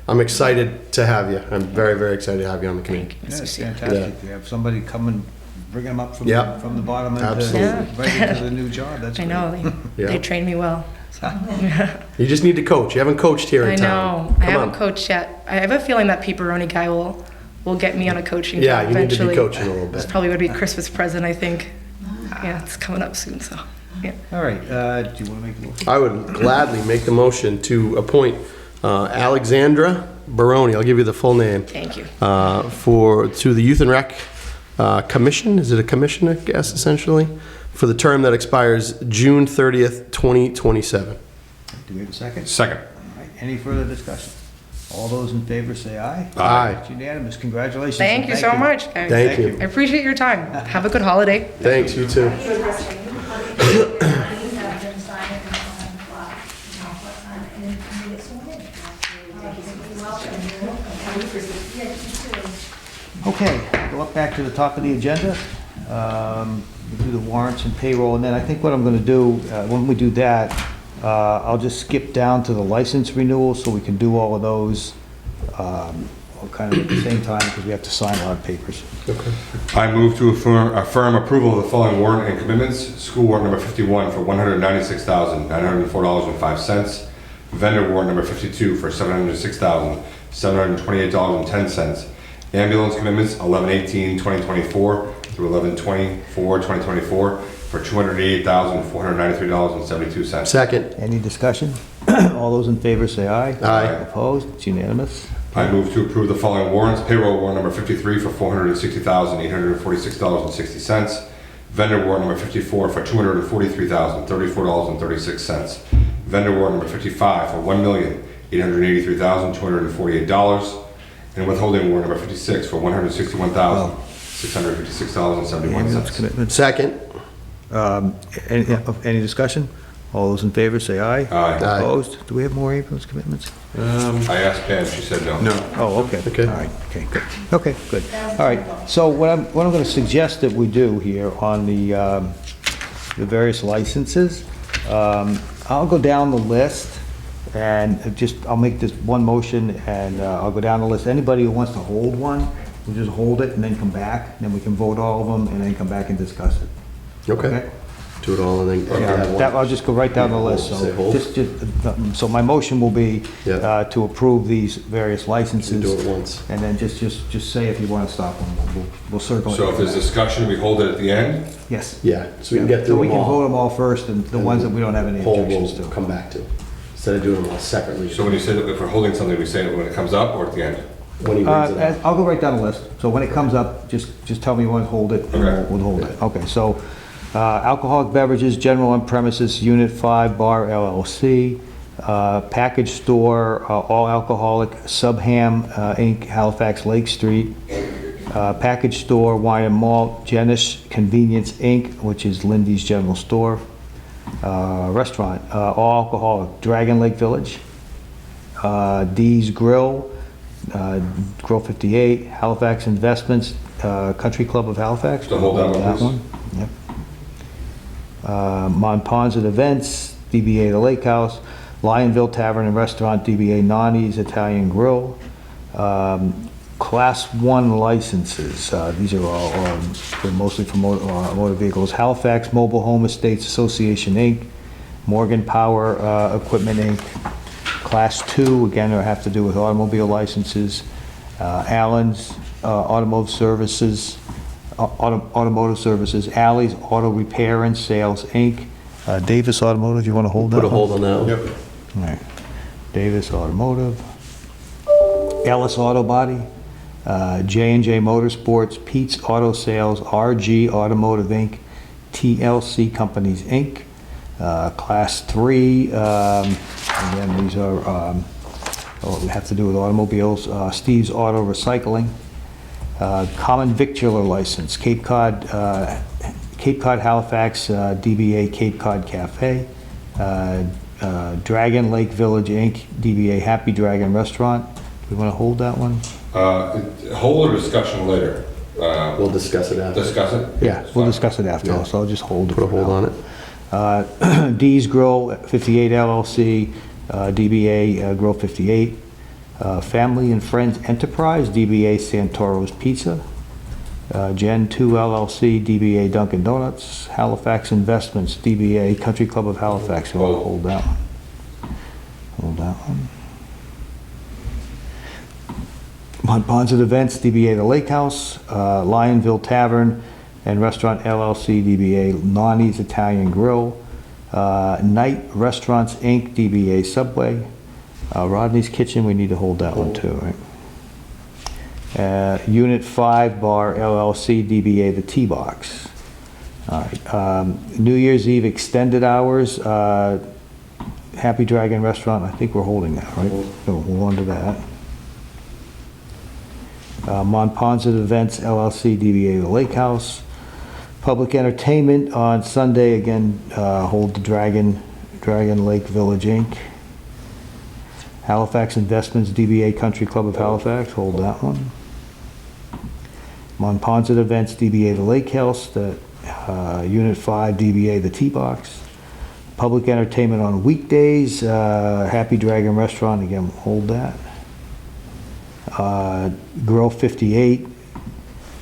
I'm excited to have you. I'm very, very excited to have you on the committee. Yeah, it's fantastic. You have somebody come and bring them up from Yeah. from the bottom Absolutely. right into the new job. That's I great. know, Yeah. they trained me well. You just need to coach. You haven't coached here in I town. know. I Come haven't on. coached yet. I have a feeling that Pepperoni guy will get me on a coaching Yeah, job you need to eventually. be coaching a little This bit. probably would be a Christmas present, I think. Yeah, it's coming up soon, so, yeah. All right, do you want to make the motion? I would gladly make the motion to appoint Alexandra Baroni. I'll give you the full name. Thank you. To the Youth and Rec Commission. Is it a commission, I guess, essentially? For the term that expires June 30th, 2027. Do we have a second? Second. All right, any further discussion? All those in favor say aye. Aye. It's unanimous. Congratulations. Thank you so much, guys. Thank you. I appreciate your time. Have a good holiday. Thanks, you too. Okay, go up back to the top of the agenda. We'll do the warrants and payroll, and then I think what I'm gonna do, when we do that, I'll just skip down to the license renewal, so we can do all of those, all kind of at the same time, because we have to sign a lot of papers. I move to affirm approval of the following warrant and commitments. School warrant number 51 for $196,904.05. Vendor warrant number 52 for $706,728.10. Ambulance commitments 11/18/2024 through 11/24/2024 for $288,493.72. Second. Any discussion? All those in favor say aye. Aye. Opposed? It's unanimous. I move to approve the following warrants. Payroll warrant number 53 for $460,846.60. Vendor warrant number 54 for $243,034.36. Vendor warrant number 55 for $1,883,248. And withholding warrant number 56 for $161,656.71. Ambulance commitments. Second. Any discussion? All those in favor, say aye. Aye. Aye. Opposed? Do we have more ambulance commitments? I asked Pam, she said no. No. Oh, okay. Okay. All right, okay, good. Okay, good. All right, so what I'm going to suggest that we do here on the various licenses, I'll go down the list and I'll make this one motion and I'll go down the list. Anybody who wants to hold one, we'll just hold it and then come back, and then we can vote all of them and then come back and discuss it. Okay. Do it all and then Yeah, have that, one. I'll just go right down the list, Say so hold. so my motion will be Yeah. to approve these various licenses. Do it once. And then just say if you want to stop them, we'll circle it. So if there's discussion, we hold it at the end? Yes. Yeah, so we can get So through we them can vote all. them all first, and the ones that we don't have any Hold, objections we'll to. come back to, instead of doing them all separately. So when you say that if we're holding something, we say it when it comes up or at the end? When he brings it up. I'll go right down the list, so when it comes up, just tell me you want to hold it, and Okay. we'll hold it. Okay, so alcoholic beverages, general on premises, Unit 5 Bar LLC, package store, all alcoholic, Subham Inc., Halifax Lake Street, package store, wine and malt, Genis Convenience Inc., which is Lindy's General Store, restaurant, all alcoholic, Dragon Lake Village, D's Grill, Grill 58, Halifax Investments, Country Club of Halifax. So hold that one, please. Yep. Monponset Events, DBA The Lake House, Lionville Tavern and Restaurant, DBA Nani's Italian Grill. Class 1 licenses, these are all, they're mostly for motor vehicles. Halifax Mobile Home Estates Association, Inc., Morgan Power Equipment, Inc., Class 2, again, they have to do with automobile licenses. Allen's Automotive Services, Alley's Auto Repair and Sales, Inc., Davis Automotive, you want to hold that Put a one? hold on that one. Yep. All right. Davis Automotive, Ellis Auto Body, J&J Motorsports, Pete's Auto Sales, RG Automotive, Inc., TLC Companies, Inc., Class 3, again, these are, we have to do with automobiles, Steve's Auto Recycling, Common Victular License, Cape Cod Halifax, DBA Cape Cod Cafe, Dragon Lake Village, Inc., DBA Happy Dragon Restaurant. Do we want to hold that one? Hold or discussion later? We'll discuss it after. Discuss it? Yeah, we'll Fine. discuss it after, Yeah. so I'll just hold it. Put a for hold now. on it. D's Grill 58 LLC, DBA Grill 58, Family and Friends Enterprise, DBA Santoro's Pizza, Gen 2 LLC, DBA Dunkin' Donuts, Halifax Investments, DBA Country Club of Halifax. You want to hold that one? Hold that one. Monponset Events, DBA The Lake House, Lionville Tavern and Restaurant LLC, DBA Nani's Italian Grill, Night Restaurants Inc., DBA Subway, Rodney's Kitchen, we need to hold that one too, right? Unit 5 Bar LLC, DBA The Tea Box. All right, New Year's Eve extended hours, Happy Dragon Restaurant, I think we're holding that, right? So we'll on to that. Monponset Events LLC, DBA The Lake House. Public entertainment on Sunday, again, hold the Dragon Lake Village, Inc. Halifax Investments, DBA Country Club of Halifax, hold that one. Monponset Events, DBA The Lake House, Unit 5, DBA The Tea Box. Public entertainment on weekdays, Happy Dragon Restaurant, again, hold that. Grill 58,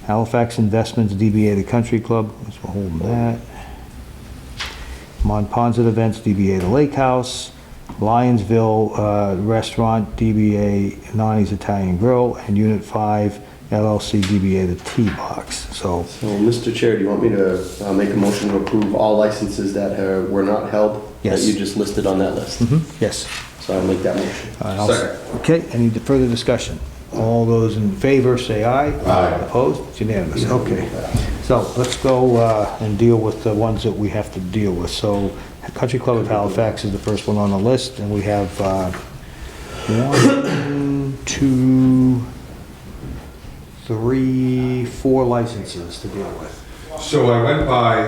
Halifax Investments, DBA The Country Club, so we're holding that. Monponset Events, DBA The Lake House, Lionsville Restaurant, DBA Nani's Italian Grill, and Unit 5, LLC, DBA The Tea Box. So, So, Mr. Chair, do you want me to make a motion to approve all licenses that were not held? Yes. That you just listed on that list? yes. So I'll make that motion. Second. Okay, any further discussion? All those in favor, say aye. Aye. Opposed? It's unanimous. Okay. So let's go and deal with the ones that we have to deal with. So Country Club of Halifax is the first one on the list, and we have 1, 2, 3, 4 licenses to deal with. So I went by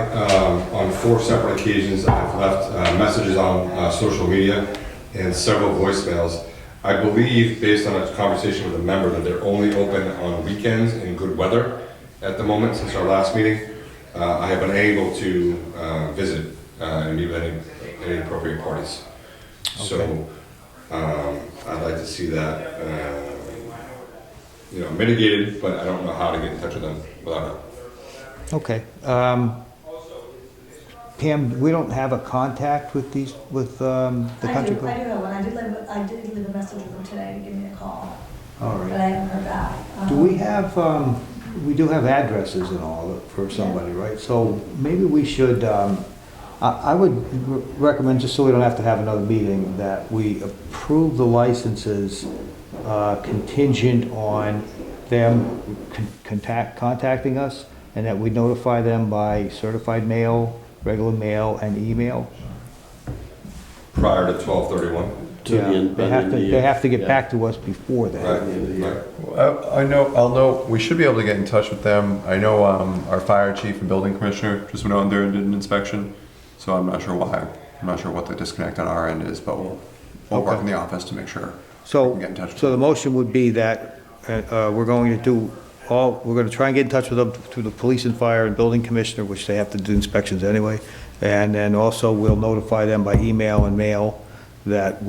on 4 separate occasions. I've left messages on social media and several voicemails. I believe, based on a conversation with a member, that they're only open on weekends in good weather at the moment since our last meeting. I have been able to visit and meet with any appropriate parties. So I'd like to see that mitigated, but I don't know how to get in touch with them without her. Okay. Pam, we don't have a contact with the country club? I do have one. I did leave a message with them today to give me a call, All but right. I haven't heard back. Do we have, we do have addresses and all for somebody, right? So maybe we should, I would recommend, just so we don't have to have another meeting, that we approve the licenses contingent on them contacting us, and that we notify them by certified mail, regular mail, and email. Prior to 12/31. They have to get back to us before that. I'll know, we should be able to get in touch with them. I know our fire chief and building commissioner just went out there and did an inspection, so I'm not sure why. I'm not sure what the disconnect on our end is, but we'll work in the office to make sure. So, we can get in touch with so the them. motion would be that we're going to try and get in touch with them through the police and fire and building commissioner, which they have to do inspections anyway. And then also we'll notify them by email and mail that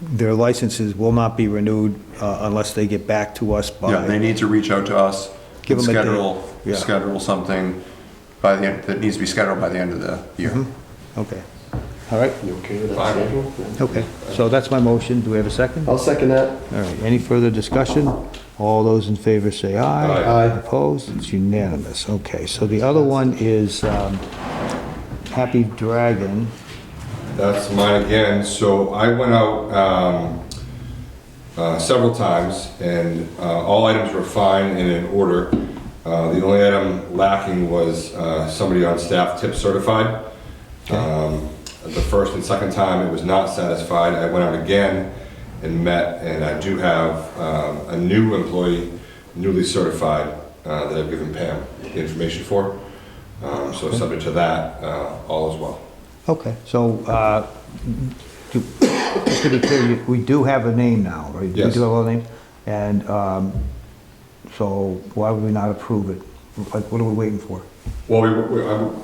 their licenses will not be renewed unless they get back to us by. Yeah, they need to reach out to us, Give and them a date. Yeah. schedule something by the end, that needs to be scheduled by the end of the year. Okay. All right. You okay with that schedule? Okay. So that's my motion. Do we have a second? I'll second that. All right. Any further discussion? All those in favor say aye. Aye. Opposed? It's unanimous. Okay. So the other one is Happy Dragon. That's mine again. So I went out several times, and all items were fine and in order. The only item lacking was somebody on staff tip certified. The first and second time it was not satisfied. I went out again and met, and I do have a new employee, newly certified, that I've given Pam the information for. So subject to that, all is well. Okay. So just to be clear, we do have a name now, right? Yes. We do have a name. And so why would we not approve it? Like, what are we waiting for? Well,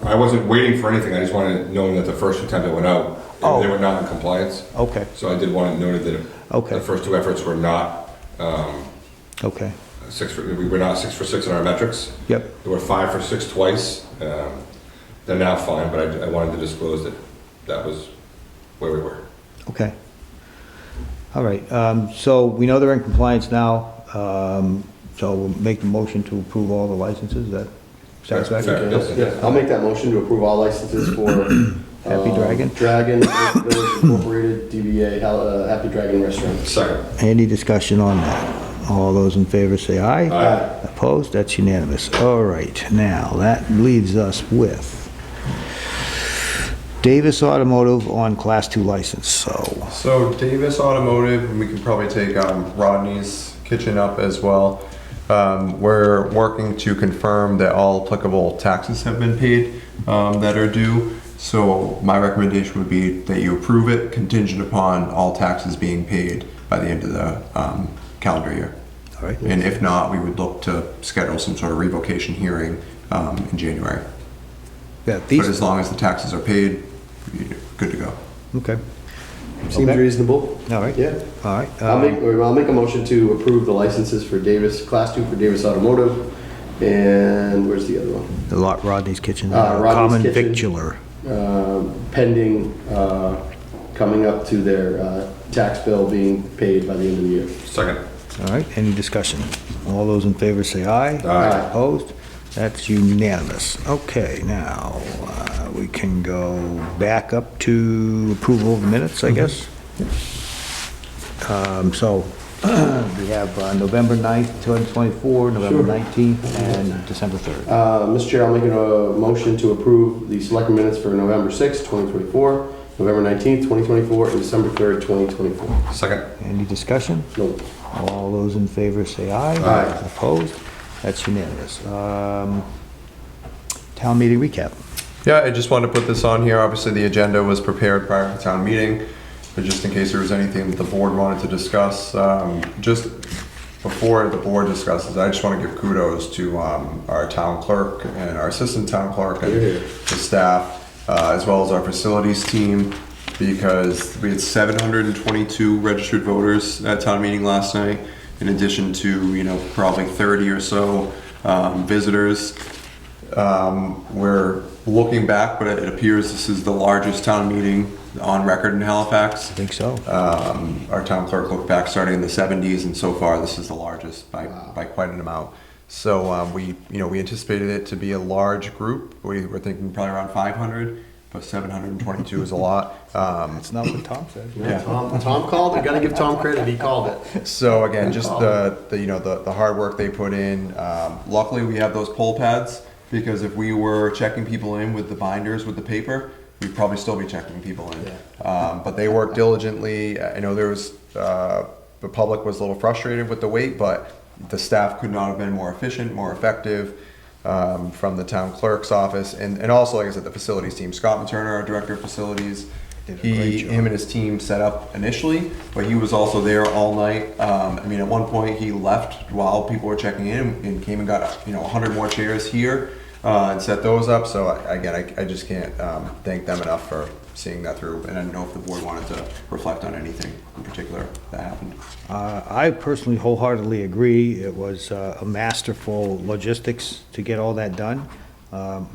I wasn't waiting for anything. I just wanted to know that the first two times I went out, Oh. they were not in compliance. Okay. So I did want to note that Okay. the first two efforts were not Okay. we were not 6 for 6 in our metrics. Yep. There were 5 for 6 twice. They're now fine, but I wanted to disclose that that was where we were. Okay. All right. So we know they're in compliance now. So we'll make the motion to approve all the licenses. Is that satisfactory? Fair. Yeah, I'll make that motion to approve all licenses for Happy Dragon? Dragon Village Incorporated, DBA, Happy Dragon Restaurant. Second. Any discussion on that? All those in favor say aye. Aye. Opposed? That's unanimous. All right. Now, that leaves us with Davis Automotive on Class 2 license, So Davis Automotive, and we can probably take Rodney's Kitchen up as well. We're working to confirm that all applicable taxes have been paid that are due. So my recommendation would be that you approve it contingent upon all taxes being paid by the end of the calendar year. All right. And if not, we would look to schedule some sort of revocation hearing in January. Yeah, But these, as long as the taxes are paid, you're good to go. okay. Seems Okay. reasonable. All right. Yeah. All right. I'll make a motion to approve the licenses for Davis, Class 2 for Davis Automotive. And where's the other one? The lot Rodney's Kitchen, Rodney's common Kitchen. victular. Pending coming up to their tax bill being paid by the end of the year. Second. All right, any discussion? All those in favor say aye. Aye. Opposed? That's unanimous. Okay, now, we can go back up to approval of the minutes, I guess. So, we have November 9th, 2024, November 19th, and December 3rd. Mr. Chair, I'll make a motion to approve the select minutes for November 6th, 2024, November 19th, 2024, and December 3rd, 2024. Second. Any discussion? No. All those in favor say aye. Aye. Opposed? That's unanimous. town meeting recap. Yeah, I just wanted to put this on here. Obviously, the agenda was prepared prior to town meeting, but just in case there was anything that the board wanted to discuss, just before the board discusses, I just want to give kudos to our town clerk and our assistant town clerk and the staff, as well as our facilities team, because we had 722 registered voters at town meeting last night, in addition to, probably 30 or so visitors. We're looking back, but it appears this is the largest town meeting on record in Halifax. I think so. Our town clerk looked back starting in the 70s, and so far this is the largest by quite an amount. So we anticipated it to be a large group. We were thinking probably around 500, but 722 is a lot. It's not what Tom said. Yeah, Tom called it. Gotta give Tom credit. He called it. So again, just the hard work they put in. Luckily, we have those poll pads, because if we were checking people in with the binders with the paper, we'd probably still be checking people in. But they worked diligently. I know there was the public was a little frustrated with the wait, but the staff could not have been more efficient, more effective. From the town clerk's office, and also, like I said, the facilities team. Scott Materna, our director of facilities, him and his team set up initially, but he was also there all night. At one point he left while people were checking in and came and got 100 more chairs here and set those up. So again, I just can't thank them enough for seeing that through. And I don't know if the board wanted to reflect on anything in particular that happened. I personally wholeheartedly agree. It was a masterful logistics to get all that done. I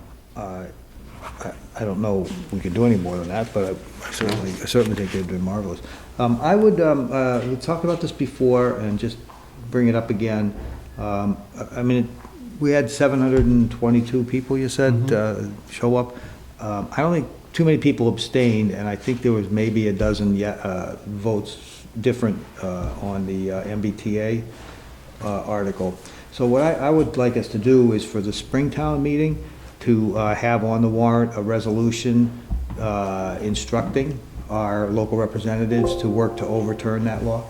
don't know if we could do any more than that, but I certainly think they've been marvelous. I would, we talked about this before and just bring it up again. We had 722 people, you said, show up. I don't think too many people abstained, and I think there was maybe a dozen votes different on the MBTA article. So what I would like us to do is for the Springtown meeting to have on the warrant a resolution instructing our local representatives to work to overturn that law.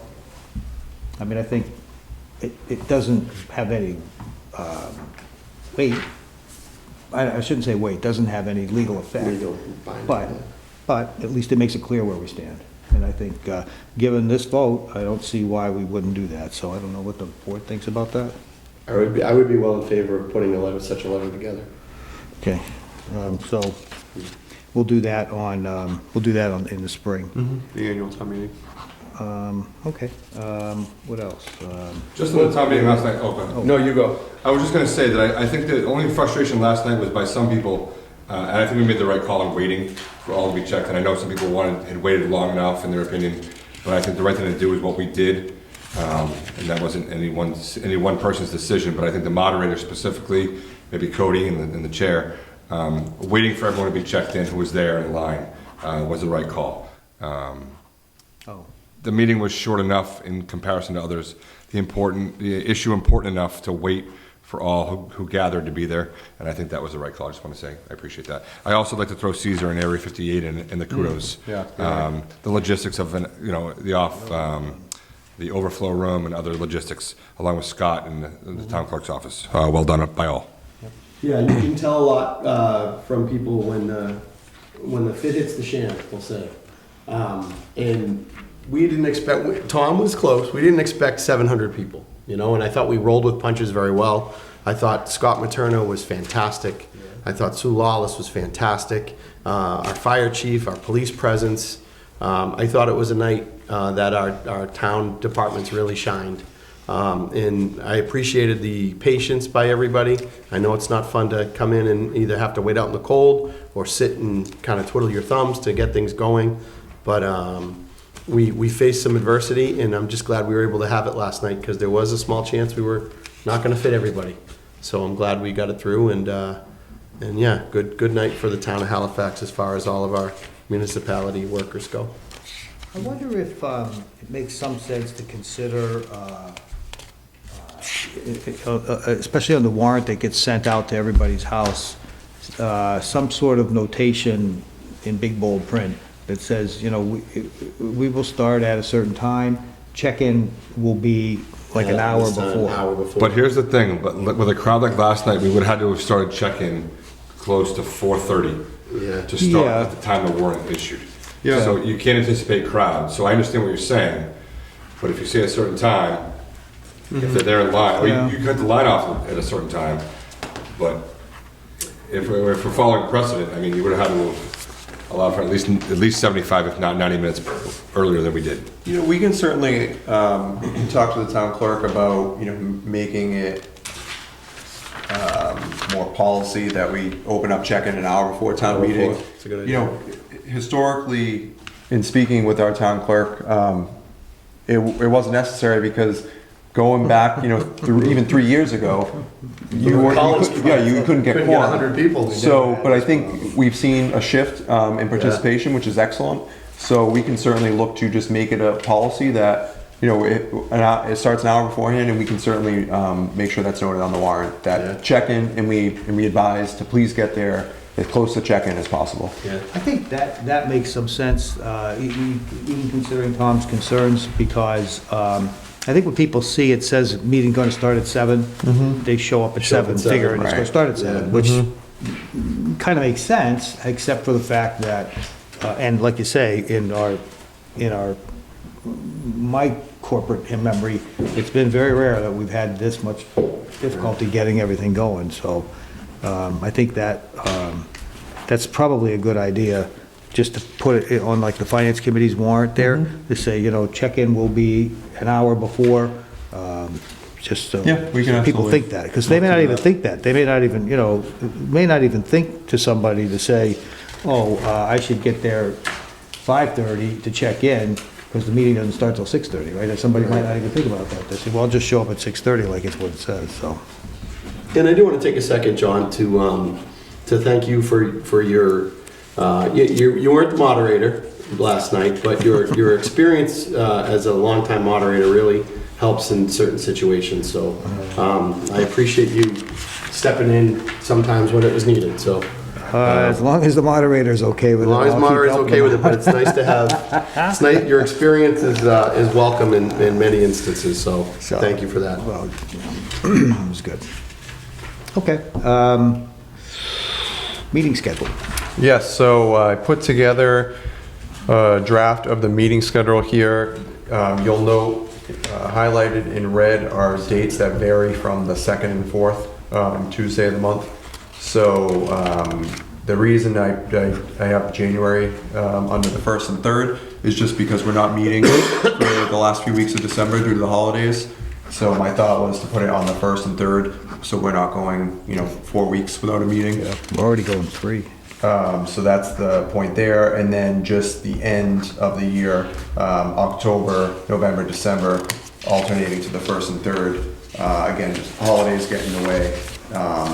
I think it doesn't have any weight. I shouldn't say weight, doesn't have any legal effect, but at least it makes it clear where we stand. And I think, given this vote, I don't see why we wouldn't do that, so I don't know what the board thinks about that. I would be well in favor of putting such a letter together. Okay, so we'll do that in the spring. The annual town meeting. Okay, what else? Just on the town meeting last night, open. No, you go. I was just gonna say that I think the only frustration last night was by some people, and I think we made the right call in waiting for all to be checked, and I know some people had waited long enough in their opinion, but I think the right thing to do is what we did, and that wasn't any one person's decision, but I think the moderator specifically, maybe Cody and the chair, waiting for everyone to be checked in who was there in line, was the right call. The meeting was short enough in comparison to others, the issue important enough to wait for all who gathered to be there, and I think that was the right call. I just want to say I appreciate that. I also like to throw Caesar and Area 58 in the kudos. The logistics of the overflow room and other logistics, along with Scott and the town clerk's office. Well done by all. Yeah, you can tell a lot from people when the fit hits the shan, they'll say. And we didn't expect, Tom was close, we didn't expect 700 people, and I thought we rolled with punches very well. I thought Scott Materna was fantastic. I thought Sue Lawless was fantastic. Our fire chief, our police presence. I thought it was a night that our town departments really shined. And I appreciated the patience by everybody. I know it's not fun to come in and either have to wait out in the cold or sit and kind of twiddle your thumbs to get things going. But we faced some adversity, and I'm just glad we were able to have it last night, because there was a small chance we were not going to fit everybody. So I'm glad we got it through, and yeah, good night for the town of Halifax as far as all of our municipality workers go. I wonder if it makes some sense to consider, especially on the warrant that gets sent out to everybody's house, some sort of notation in big bold print that says, we will start at a certain time, check-in will be like an hour before. But here's the thing, but with a crowd like last night, we would have had to have started check-in close to 4:30 Yeah. to start Yeah. at the time the warrant issued. Yeah. So you can't anticipate crowds, so I understand what you're saying, but if you say a certain time, if they're there in line, or Yeah. you cut the line off at a certain time, but if we're following precedent, I mean, you would have had to allow for at least 75, if not 90 minutes earlier than we did. You know, we can certainly talk to the town clerk about, you know, making it more policy that we open up check-in an hour before town meeting. It's a good You know, historically, in speaking with our town clerk, it wasn't necessary because going back, you know, even 3 years ago, you couldn't get quorum. 100 people. So, but I think we've seen a shift in participation, which is excellent. So we can certainly look to just make it a policy that, you know, it starts an hour beforehand, and we can certainly make sure that's noted on the warrant, Yeah. that check-in, and we advise to please get there as close to check-in as possible. Yeah. I think that makes some sense, even considering Tom's concerns, because I think when people see it says meeting going to start at 7, they show up at Show up 7, at 7, figuring it's going right. to start at 7, Yeah. which kind of makes sense, except for the fact that, and like you say, in my corporate memory, it's been very rare that we've had this much difficulty getting everything going, so I think that's probably a good idea, just to put it on like the finance committee's warrant there, to say, you know, check-in will be an hour before, just so Yeah, we can people absolutely think that, because they may not even think that, they may not even, you know, may not even think to somebody to say, oh, I should get there 5:30 to check in, because the meeting doesn't start till 6:30, right? Somebody might not even think about that, they say, well, I'll just show up at 6:30 like it's what it says, so. And I do want to take a second, John, to thank you for your, you weren't the moderator last night, but your experience as a longtime moderator really helps in certain situations, so I appreciate you stepping in sometimes when it was needed, so. As long as the moderator's okay with As it. long as I'll the keep moderator's helping okay with them. it, but it's nice to have, it's nice, your experience is welcome in many instances, so thank you for that. Well, it was good. Okay, meeting schedule. Yes, so I put together a draft of the meeting schedule here. You'll note highlighted in red are dates that vary from the 2nd and 4th Tuesday of the month. So the reason I have January under the 1st and 3rd is just because we're not meeting for the last few weeks of December due to the holidays. So my thought was to put it on the 1st and 3rd, so we're not going, 4 weeks without a meeting. Yeah, we're already going 3. So that's the point there, and then just the end of the year, October, November, December, alternating to the 1st and 3rd. Again, just holidays get in the way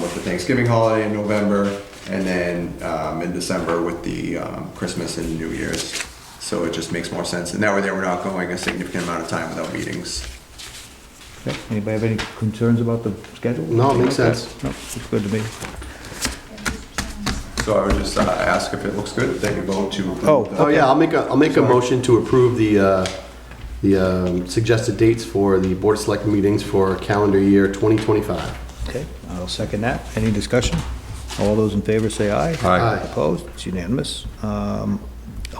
with the Thanksgiving holiday in November, and then in December with the Christmas and New Year's. So it just makes more sense. And that way, we're not going a significant amount of time without meetings. Okay, anybody have any concerns about the schedule? No, it makes sense. No, it's good to me. So I would just ask if it looks good, then you vote to approve. Oh, yeah, I'll make a motion to approve the suggested dates for the Board of Selectmen meetings for calendar year 2025. Okay, I'll second that. Any discussion? All those in favor say aye. Aye. Opposed? It's unanimous.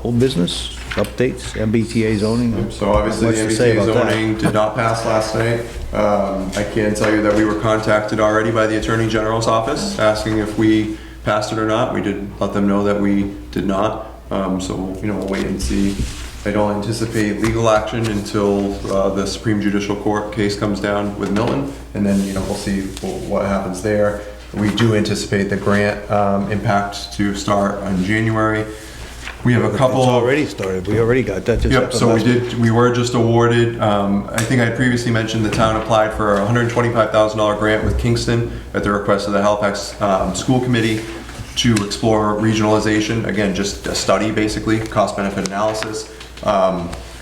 Old business, updates, MBTA zoning. So obviously, the Much to say MBTA about that. zoning did not pass last night. I can tell you that we were contacted already by the Attorney General's office, asking if we passed it or not. We did let them know that we did not. So, we'll wait and see. I don't anticipate legal action until the Supreme Judicial Court case comes down with Milton, and then, we'll see what happens there. We do anticipate the grant impact to start in January. We have a couple. It's already started. We already got that. Just Yep, happened so last week. we were just awarded, I think I previously mentioned the town applied for a $125,000 grant with Kingston at the request of the Halifax School Committee to explore regionalization. Again, just a study, basically, cost-benefit analysis.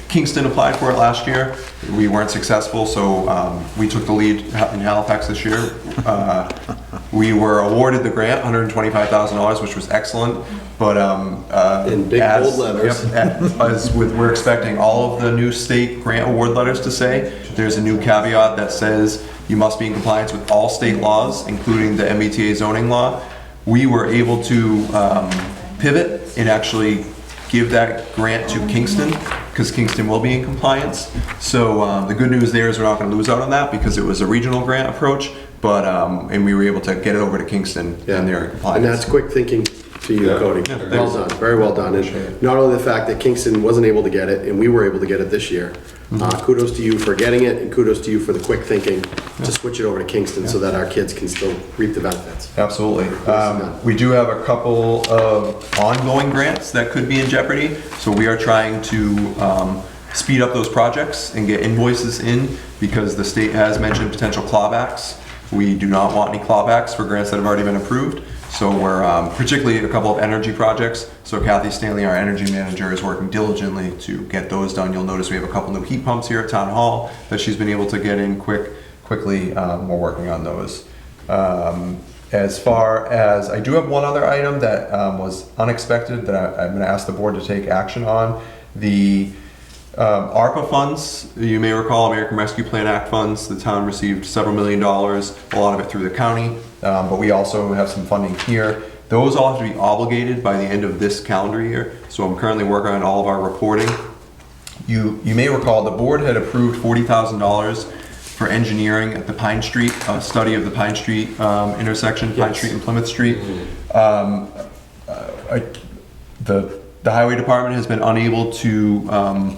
Kingston applied for it last year. We weren't successful, so we took the lead in Halifax this year. We were awarded the grant, $125,000, which was excellent, but In big bold letters. Yep, we're expecting all of the new state grant award letters to say, there's a new caveat that says you must be in compliance with all state laws, including the MBTA zoning law. we were able to pivot and actually give that grant to Kingston, because Kingston will be in compliance. So the good news there is we're not going to lose out on that because it was a regional grant approach, but and we were able to get it over to Kingston and they're in compliance. And that's quick thinking to you, Cody. Well done, very well done. And not only the fact that Kingston wasn't able to get it, and we were able to get it this year. Kudos to you for getting it, and kudos to you for the quick thinking to switch it over to Kingston so that our kids can still reap the benefits. Absolutely. We do have a couple of ongoing grants that could be in jeopardy, so we are trying to speed up those projects and get invoices in because the state has mentioned potential clawbacks. We do not want any clawbacks for grants that have already been approved. So we're particularly a couple of energy projects. So Kathy Stanley, our energy manager, is working diligently to get those done. You'll notice we have a couple new heat pumps here at Town Hall that she's been able to get in quickly. We're working on those. As far as, I do have one other item that was unexpected that I'm gonna ask the board to take action on. The ARPA funds, you may recall, American Rescue Plan Act funds, the town received several $1 million, a lot of it through the county, but we also have some funding here. Those all have to be obligated by the end of this calendar year, so I'm currently working on all of our reporting. You may recall the board had approved $40,000 for engineering at the Pine Street, study of the Pine Street intersection, Pine Street and Plymouth Street. The highway department has been unable to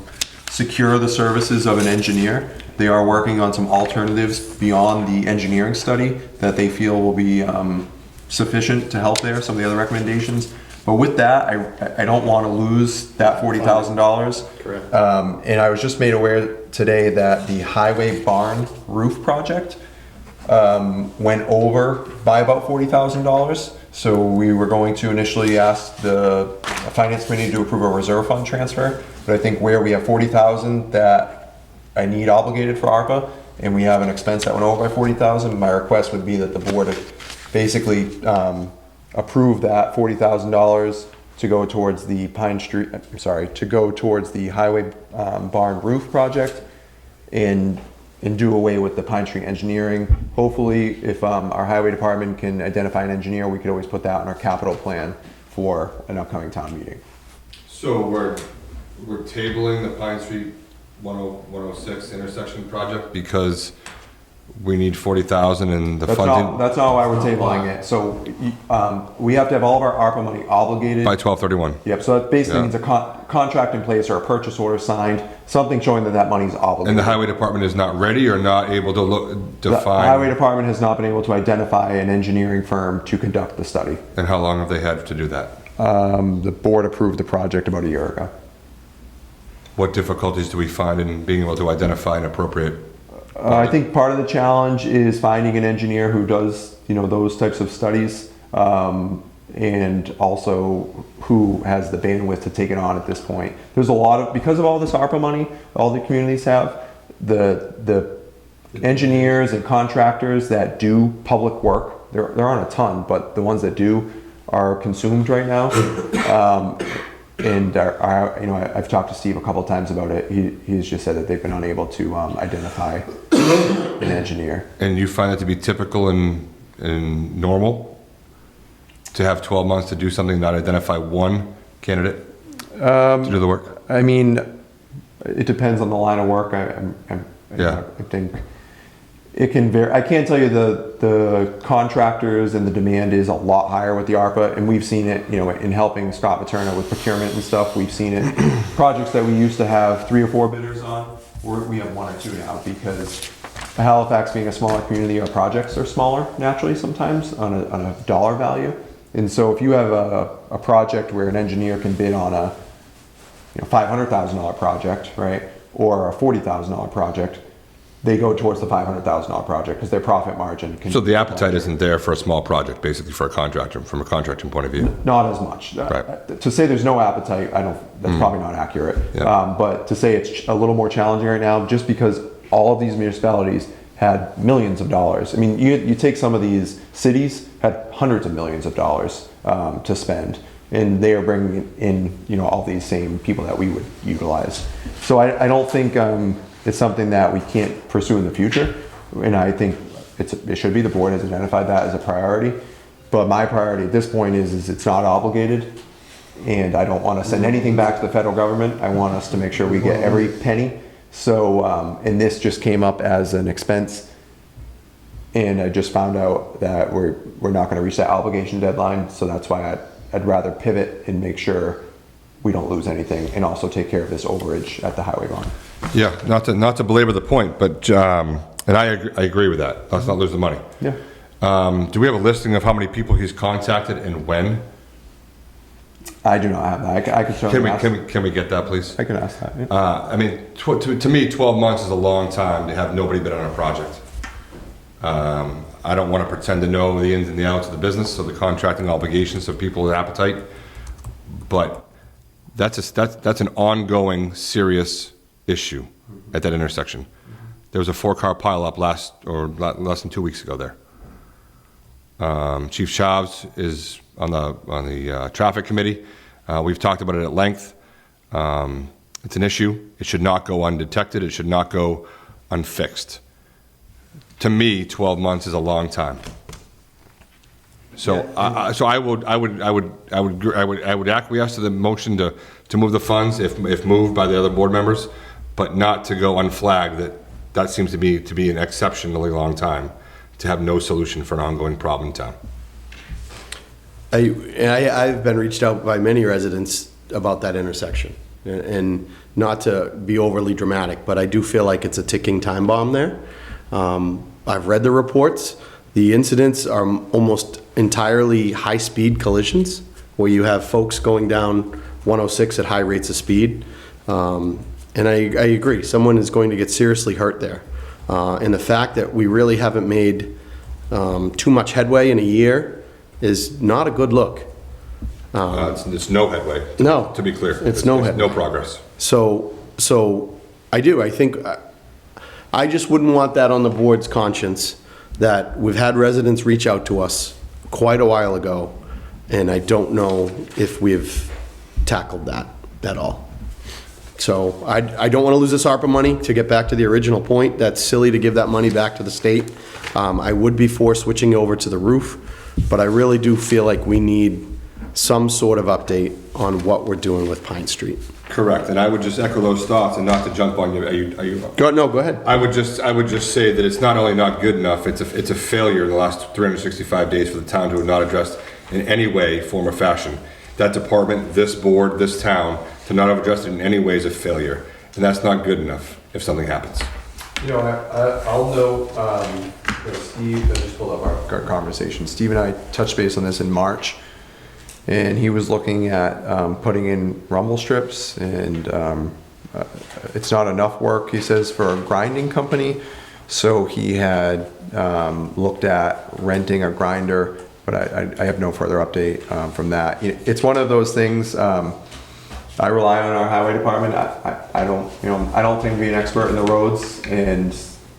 secure the services of an engineer. They are working on some alternatives beyond the engineering study that they feel will be sufficient to help there, some of the other recommendations. But with that, I don't want to lose that $40,000. Correct. And I was just made aware today that the highway barn roof project went over by about $40,000. So we were going to initially ask the finance committee to approve a reserve fund transfer, but I think where we have $40,000 that I need obligated for ARPA, and we have an expense that went over by $40,000, my request would be that the board basically approve that $40,000 to go towards the to go towards the highway barn roof project, and do away with the Pine Street engineering. Hopefully, if our highway department can identify an engineer, we could always put that in our capital plan for an upcoming town meeting. So we're tabling the Pine Street 106 intersection project because we need 40,000 in the funding That's not why we're tabling it. So we have to have all of our ARPA money obligated. by 12/31. Yep, so that basically Yeah. means a contract in place or a purchase order signed, something showing that that money's obligated. And the highway department is not ready or not able to The define. highway department has not been able to identify an engineering firm to conduct the study. And how long have they had to do that? The board approved the project about a year ago. What difficulties do we find in being able to identify an appropriate? I think part of the challenge is finding an engineer who does, those types of studies, and also who has the bandwidth to take it on at this point. There's a lot of, because of all this ARPA money, all the communities have, the engineers and contractors that do public work, there aren't a ton, but the ones that do are consumed right now. And I've talked to Steve a couple of times about it. He's just said that they've been unable to identify an engineer. And you find it to be typical and normal to have 12 months to do something, not identify one candidate to do the work? I mean, it depends on the line of work. Yeah. I think it can vary. I can't tell you the contractors and the demand is a lot higher with the ARPA, and we've seen it, in helping Scott Materna with procurement and stuff. We've seen it. Projects that we used to have 3 or 4 bidders on, we have 1 or 2 now, because Halifax being a smaller community, our projects are smaller naturally sometimes on a dollar value. And so if you have a project where an engineer can bid on a $500,000 project, right, or a $40,000 project, they go towards the $500,000 project because their profit margin can. So the appetite isn't there for a small project, basically, for a contractor, from a contracting point of view? Not as much. Right. To say there's no appetite, that's probably not accurate. Yeah. But to say it's a little more challenging right now, just because all of these municipalities had millions of dollars. I mean, you take some of these cities had hundreds of millions of dollars to spend, and they are bringing in, all these same people that we would utilize. So I don't think it's something that we can't pursue in the future, and I think it should be. The board has identified that as a priority. But my priority at this point is it's not obligated, and I don't want to send anything back to the federal government. I want us to make sure we get every penny. So, and this just came up as an expense, and I just found out that we're not going to reach that obligation deadline, so that's why I'd rather pivot and make sure we don't lose anything, and also take care of this overage at the highway bond. Yeah, not to belabor the point, but, and I agree with that. Let's not lose the money. Yeah. Do we have a listing of how many people he's contacted and when? I do not have that. I can certainly ask. Can we get that, please? I can ask that. Yeah. I mean, to me, 12 months is a long time to have nobody bid on a project. I don't want to pretend to know the ins and the outs of the business or the contracting obligations of people's appetite, but that's an ongoing, serious issue at that intersection. There was a 4-car pileup less than 2 weeks ago there. Chief Chavs is on the traffic committee. We've talked about it at length. It's an issue. It should not go undetected. It should not go unfixed. To me, 12 months is a long time. So, I would acquiesce to the motion to move the funds if moved by the other board members, but not to go unflagged. That seems to be an exceptionally long time to have no solution for an ongoing problem in town. I've been reached out by many residents about that intersection, and not to be overly dramatic, but I do feel like it's a ticking time bomb there. I've read the reports. The incidents are almost entirely high-speed collisions, where you have folks going down 106 at high rates of speed. And I agree, someone is going to get seriously hurt there. And the fact that we really haven't made too much headway in a year is not a good look. It's no headway. No. To be clear. It's no headway. No progress. So I think I just wouldn't want that on the board's conscience, that we've had residents reach out to us quite a while ago, and I don't know if we've tackled that at all. So I don't want to lose this ARPA money. To get back to the original point, that's silly to give that money back to the state. I would be for switching over to the roof, but I really do feel like we need some sort of update on what we're doing with Pine Street. Correct, and I would just echo those thoughts and not to jump on you. Go ahead. I would just say that it's not only not good enough, it's a failure in the last 365 days for the town to have not addressed in any way, form, or fashion. That department, this board, this town, to not have addressed it in any way is a failure, and that's not good enough if something happens. You know, I'll note, Steve, I just pulled up our conversation. Steve and I touched base on this in March, and he was looking at putting in rumble strips, and it's not enough work, he says, for a grinding company. So he had looked at renting a grinder, but I have no further update from that. It's one of those things. I rely on our highway department. I don't think to be an expert in the roads, and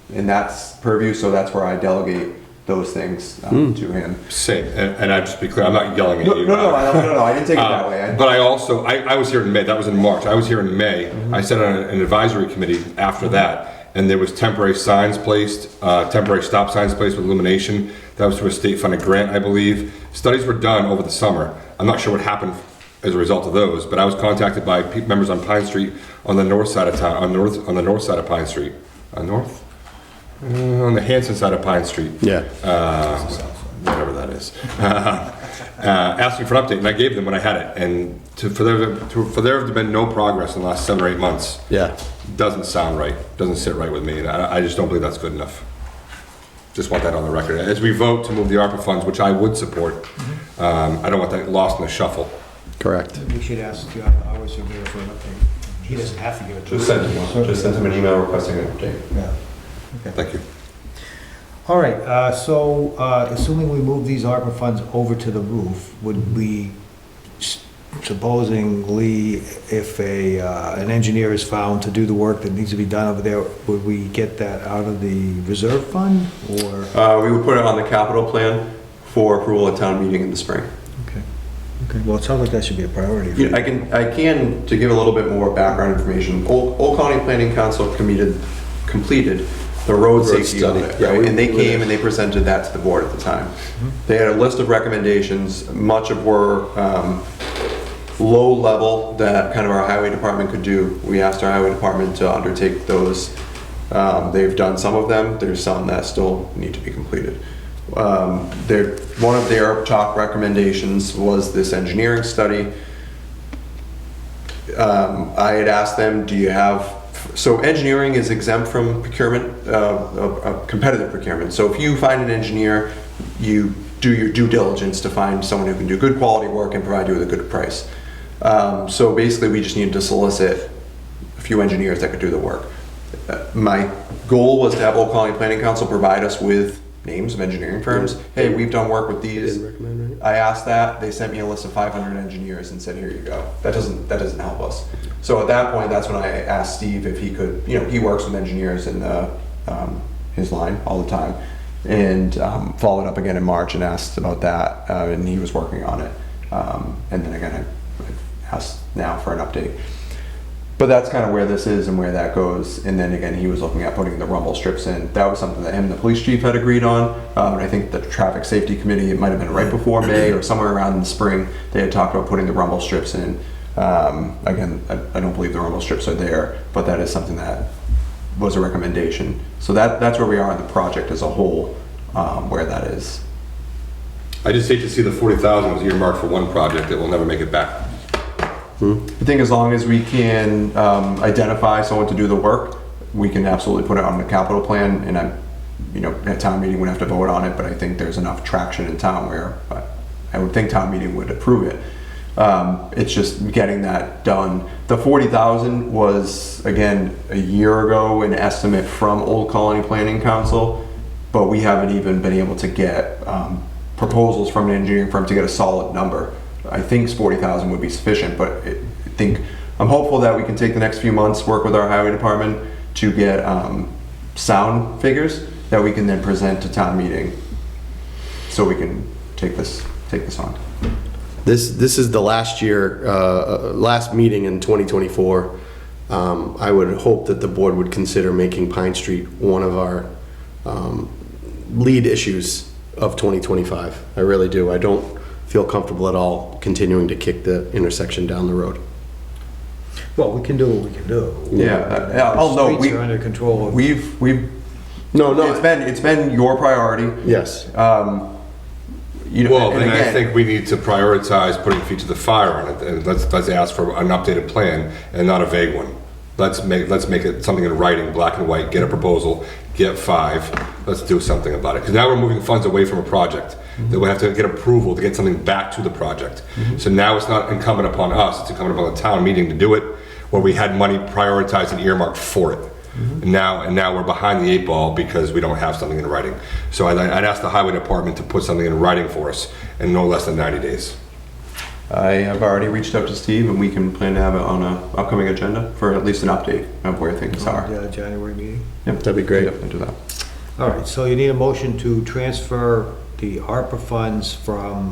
that's purview. So that's where I delegate those things to him. Same, and I just be clear, I'm not yelling at you. No, I didn't take it that way. But I also, I was here in May. That was in March. I was here in May. I sat on an advisory committee after that, and there was temporary signs placed, temporary stop signs placed with illumination. That was through a state-funded grant, I believe. Studies were done over the summer. I'm not sure what happened as a result of those, but I was contacted by members on Pine Street on the north side of town, on the north side of Pine Street, on the Hanson side of Pine Street. Yeah. Whatever that is. Asking for an update, and I gave them when I had it. And for there to have been no progress in the last 7 or 8 months, doesn't sound right. Doesn't sit right with me, and I just don't believe that's good enough. Just want that on the record. As we vote to move the ARPA funds, which I would support, I don't want that lost in the shuffle. Correct. We should ask our surveyor for an update. He doesn't have to give it to us. Just send him an email requesting an update. Yeah. Okay. Thank you. All right, so assuming we move these ARPA funds over to the roof, would we, supposedly, if an engineer is found to do the work that needs to be done over there, would we get that out of the reserve fund, or? We would put it on the capital plan for approval at town meeting in the spring. Okay, well, it sounds like that should be a priority. Yeah, I can, to give a little bit more background information, Old Colony Planning Council completed the road Road safety study. audit, Yeah, right? we- And they we- came and they presented that to the board at the time. They had a list of recommendations, much of were low level that kind of our highway department could do. We asked our highway department to undertake those. They've done some of them. There's some that still need to be completed. One of their top recommendations was this engineering study. I had asked them, do you have, so engineering is exempt from procurement, competitive procurement. So if you find an engineer, you do your due diligence to find someone who can do good quality work and provide you with a good price. So basically we just needed to solicit a few engineers that could do the work. My goal was to have Old Colony Planning Council provide us with names of engineering firms. Hey, we've done work with these. Didn't recommend, right? I asked that, they sent me a list of 500 engineers and said, here you go. That doesn't help us. So at that point, that's when I asked Steve if he could, he works with engineers in his line all the time. And followed up again in March and asked about that, and he was working on it. And then again, I asked now for an update. But that's kind of where this is and where that goes. And then again, he was looking at putting the rumble strips in. That was something that him and the police chief had agreed on. And I think the traffic safety committee, it might have been right before May or somewhere around in the spring, they had talked about putting the rumble strips in. Again, I don't believe the rumble strips are there, but that is something that was a recommendation. So that's where we are in the project as a whole, where that is. I just hate to see the 40,000 was earmarked for one project that will never make it back. I think as long as we can identify someone to do the work, we can absolutely put it on the capital plan. And at town meeting we'd have to vote on it, but I think there's enough traction in town where I would think town meeting would approve it. It's just getting that done. The 40,000 was, again, a year ago, an estimate from Old Colony Planning Council, but we haven't even been able to get proposals from an engineering firm to get a solid number. I think 40,000 would be sufficient, but I'm hopeful that we can take the next few months, work with our highway department to get sound figures that we can then present to town meeting, so we can take this on. This is the last meeting in 2024. I would hope that the board would consider making Pine Street one of our lead issues of 2025. I really do. I don't feel comfortable at all continuing to kick the intersection down the road. Well, we can do what we can do. Yeah, Streets are under control. No. It's been your priority. Yes. Well, and then I again, think we need to prioritize putting feet to the fire on it, and let's ask for an updated plan and not a vague one. Let's make it something in writing, black and white, get a proposal, get 5, let's do something about it. Because now we're moving funds away from a project. Then we have to get approval to get something back to the project. So now it's not incumbent upon us, it's incumbent upon the town meeting to do it, where we had money prioritized and earmarked for it. And now we're behind the 8 ball because we don't have something in writing. So I'd ask the highway department to put something in writing for us in no less than 90 days. I have already reached out to Steve, and we can plan to have it on an upcoming agenda for at least an update of where things are. Yeah, January meeting. Yep, That'd be great. Definitely do that. All right, so you need a motion to transfer the ARPA funds from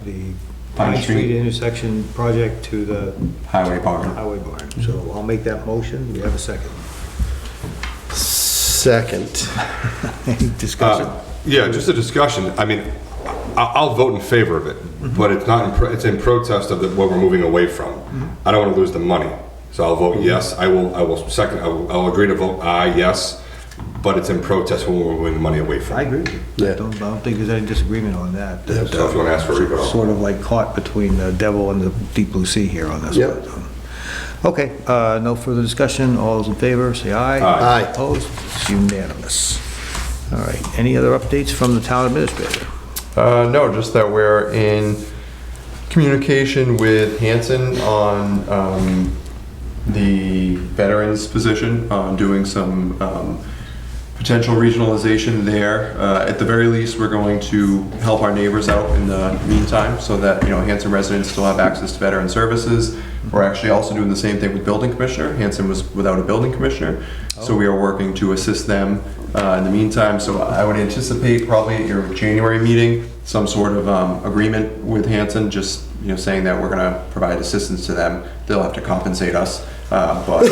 the Pine Street intersection project to the Highway barn. highway barn. So I'll make that motion. Do we have a second? Second. Any discussion? Yeah, just a discussion. I mean, I'll vote in favor of it, but it's not. It's in protest of what we're moving away from. I don't want to lose the money, so I'll vote yes. I will second. I'll agree to vote aye, yes, but it's in protest when we're moving money away from. I agree with you. Yeah. I don't think there's any disagreement on that. So if you want to ask for a recall. Sort of like caught between the devil and the deep blue sea here on this Yep. one. Okay, no further discussion. All those in favor, say aye. Aye. Opposed? It's unanimous. All right, any other updates from the town administrator? No, just that we're in communication with Hanson on the veterans position, on doing some potential regionalization there. At the very least, we're going to help our neighbors out in the meantime so that, Hanson residents still have access to veteran services. We're actually also doing the same thing with building commissioner. Hanson was without a building commissioner, so we are working to assist them in the meantime. So I would anticipate probably at your January meeting, some sort of agreement with Hanson, just saying that we're going to provide assistance to them. They'll have to compensate us, but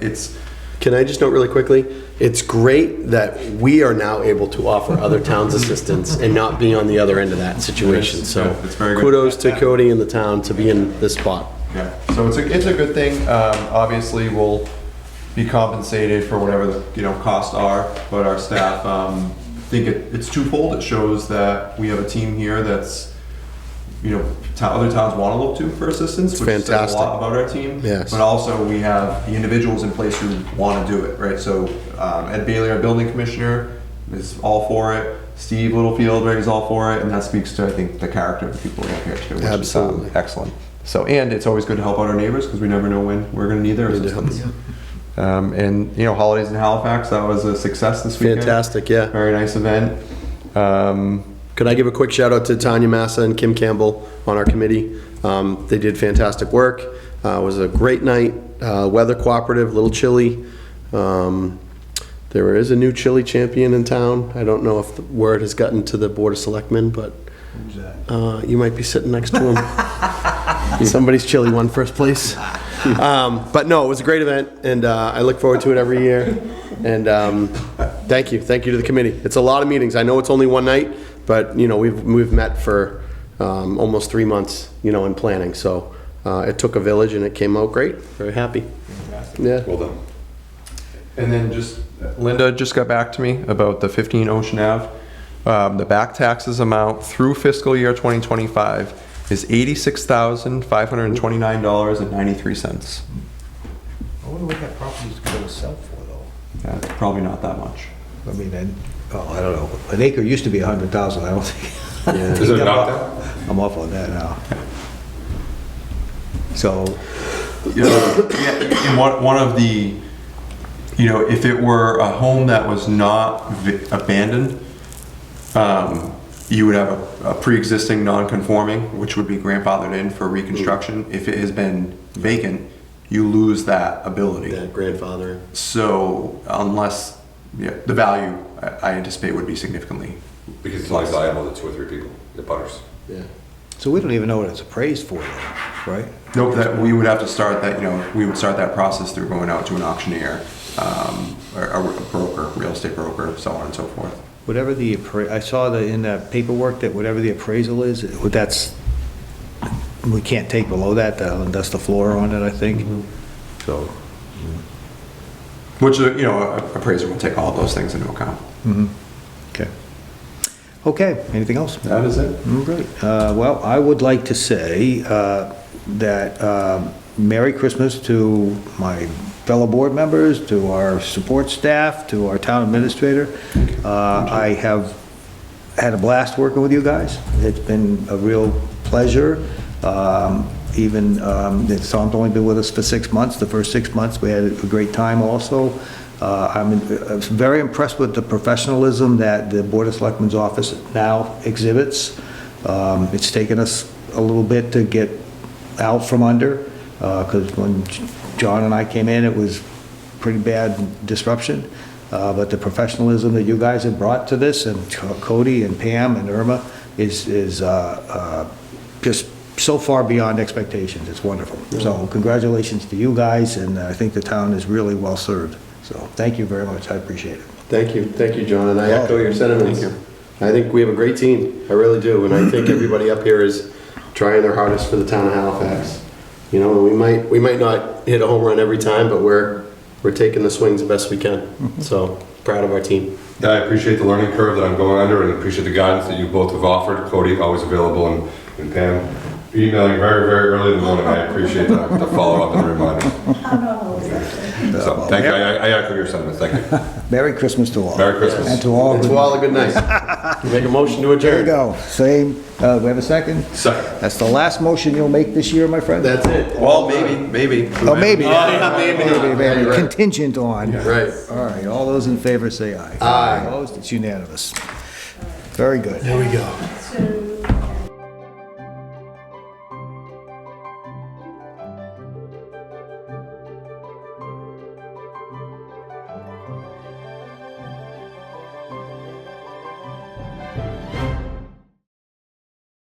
it's Can I just note really quickly, it's great that we are now able to offer other towns assistance and not be on the other end of that situation. So It's very good. kudos to Cody and the town to be in this spot. Yeah, so it's a good thing. Obviously, we'll be compensated for whatever the, costs are, but our staff, think it's twofold. It shows that we have a team here that's, other towns want to look to for assistance, which says a fantastic. lot about our team. Yes. But also, we have the individuals in place who want to do it, right? So, Ed Bailey, our building commissioner, is all for it. Steve Littlefield, right, is all for it, and that speaks to, I think, the character of the people we have here too, which Absolutely. is excellent. So, and it's always good to help out our neighbors because we never know when we're going to need their We do. assistance. And holidays in Halifax, that was a success this weekend. Fantastic, yeah. Very nice event. Could I give a quick shout out to Tanya Massa and Kim Campbell on our committee? They did fantastic work. It was a great night. Weather cooperative, a little chilly. There is a new chili champion in town. I don't know if the word has gotten to the Board of Selectmen, but Who's that? you might be sitting next to him. Somebody's chili won first place. But no, it was a great event, and I look forward to it every year. And thank you to the committee. It's a lot of meetings. I know it's only one night, but we've met for almost 3 months, in planning. So it took a village, and it came out great. Very happy. Yeah. Well done. And then Linda just got back to me about the 15 Ocean Ave. The back taxes amount through fiscal year 2025 is $86,529.93. I wonder what that property's gonna sell for, though. That's probably not that much. I mean, I don't know. An acre used to be 100,000, I don't think. Is it not that? I'm off on that now. So, And one of the, if it were a home that was not abandoned, you would have a pre-existing non-conforming, which would be grandfathered in for reconstruction. If it has been vacant, you lose that ability. Yeah, grandfather. So unless, the value I anticipate would be significantly. Because it's only valuable to 2 or 3 people, the butters. Yeah. so we don't even know what it's appraised for, then, right? Nope, that we would have to start that, we would start that process through going out to an auctioneer, or a broker, real estate broker, so on and so forth. Whatever I saw in that paperwork that whatever the appraisal is, we can't take below that, that's the floor on it, I think. So, Which, appraiser will take all of those things into account. okay. Okay, anything else? That is it. Great. Well, I would like to say that Merry Christmas to my fellow board members, to our support staff, to our town administrator. I have had a blast working with you guys. It's been a real pleasure. Tom's only been with us for 6 months. The first 6 months, we had a great time also. I'm very impressed with the professionalism that the Board of Selectmen's office now exhibits. It's taken us a little bit to get out from under, because when John and I came in, it was pretty bad disruption. But the professionalism that you guys have brought to this, and Cody and Pam and Irma, is just so far beyond expectations. It's wonderful. So congratulations to you guys, and I think the town is really well served. So thank you very much. I appreciate it. Thank you, John, and I echo your sentiments. Thank you. I think we have a great team, I really do, and I think everybody up here is trying their hardest for the town of Halifax. We might not hit a home run every time, but we're taking the swings the best we can. So proud of our team. Yeah, I appreciate the learning curve that I'm going under and appreciate the guidance that you both have offered. Cody, always available, and Pam, emailing very, very early in the morning. I appreciate the follow-up and the reminder. So, thank you. I echo your sentiments. Thank you. Merry Christmas to all. Merry Christmas. And to all. And to all a good night. Make a motion to adjourn. There you go. Same. We have a second? Second. That's the last motion you'll make this year, my friend? That's it. Well, maybe. Oh, maybe. Maybe. Right. Contingent on. Right. All right, all those in favor say aye. Aye. Opposed? It's unanimous. Very good. There we go.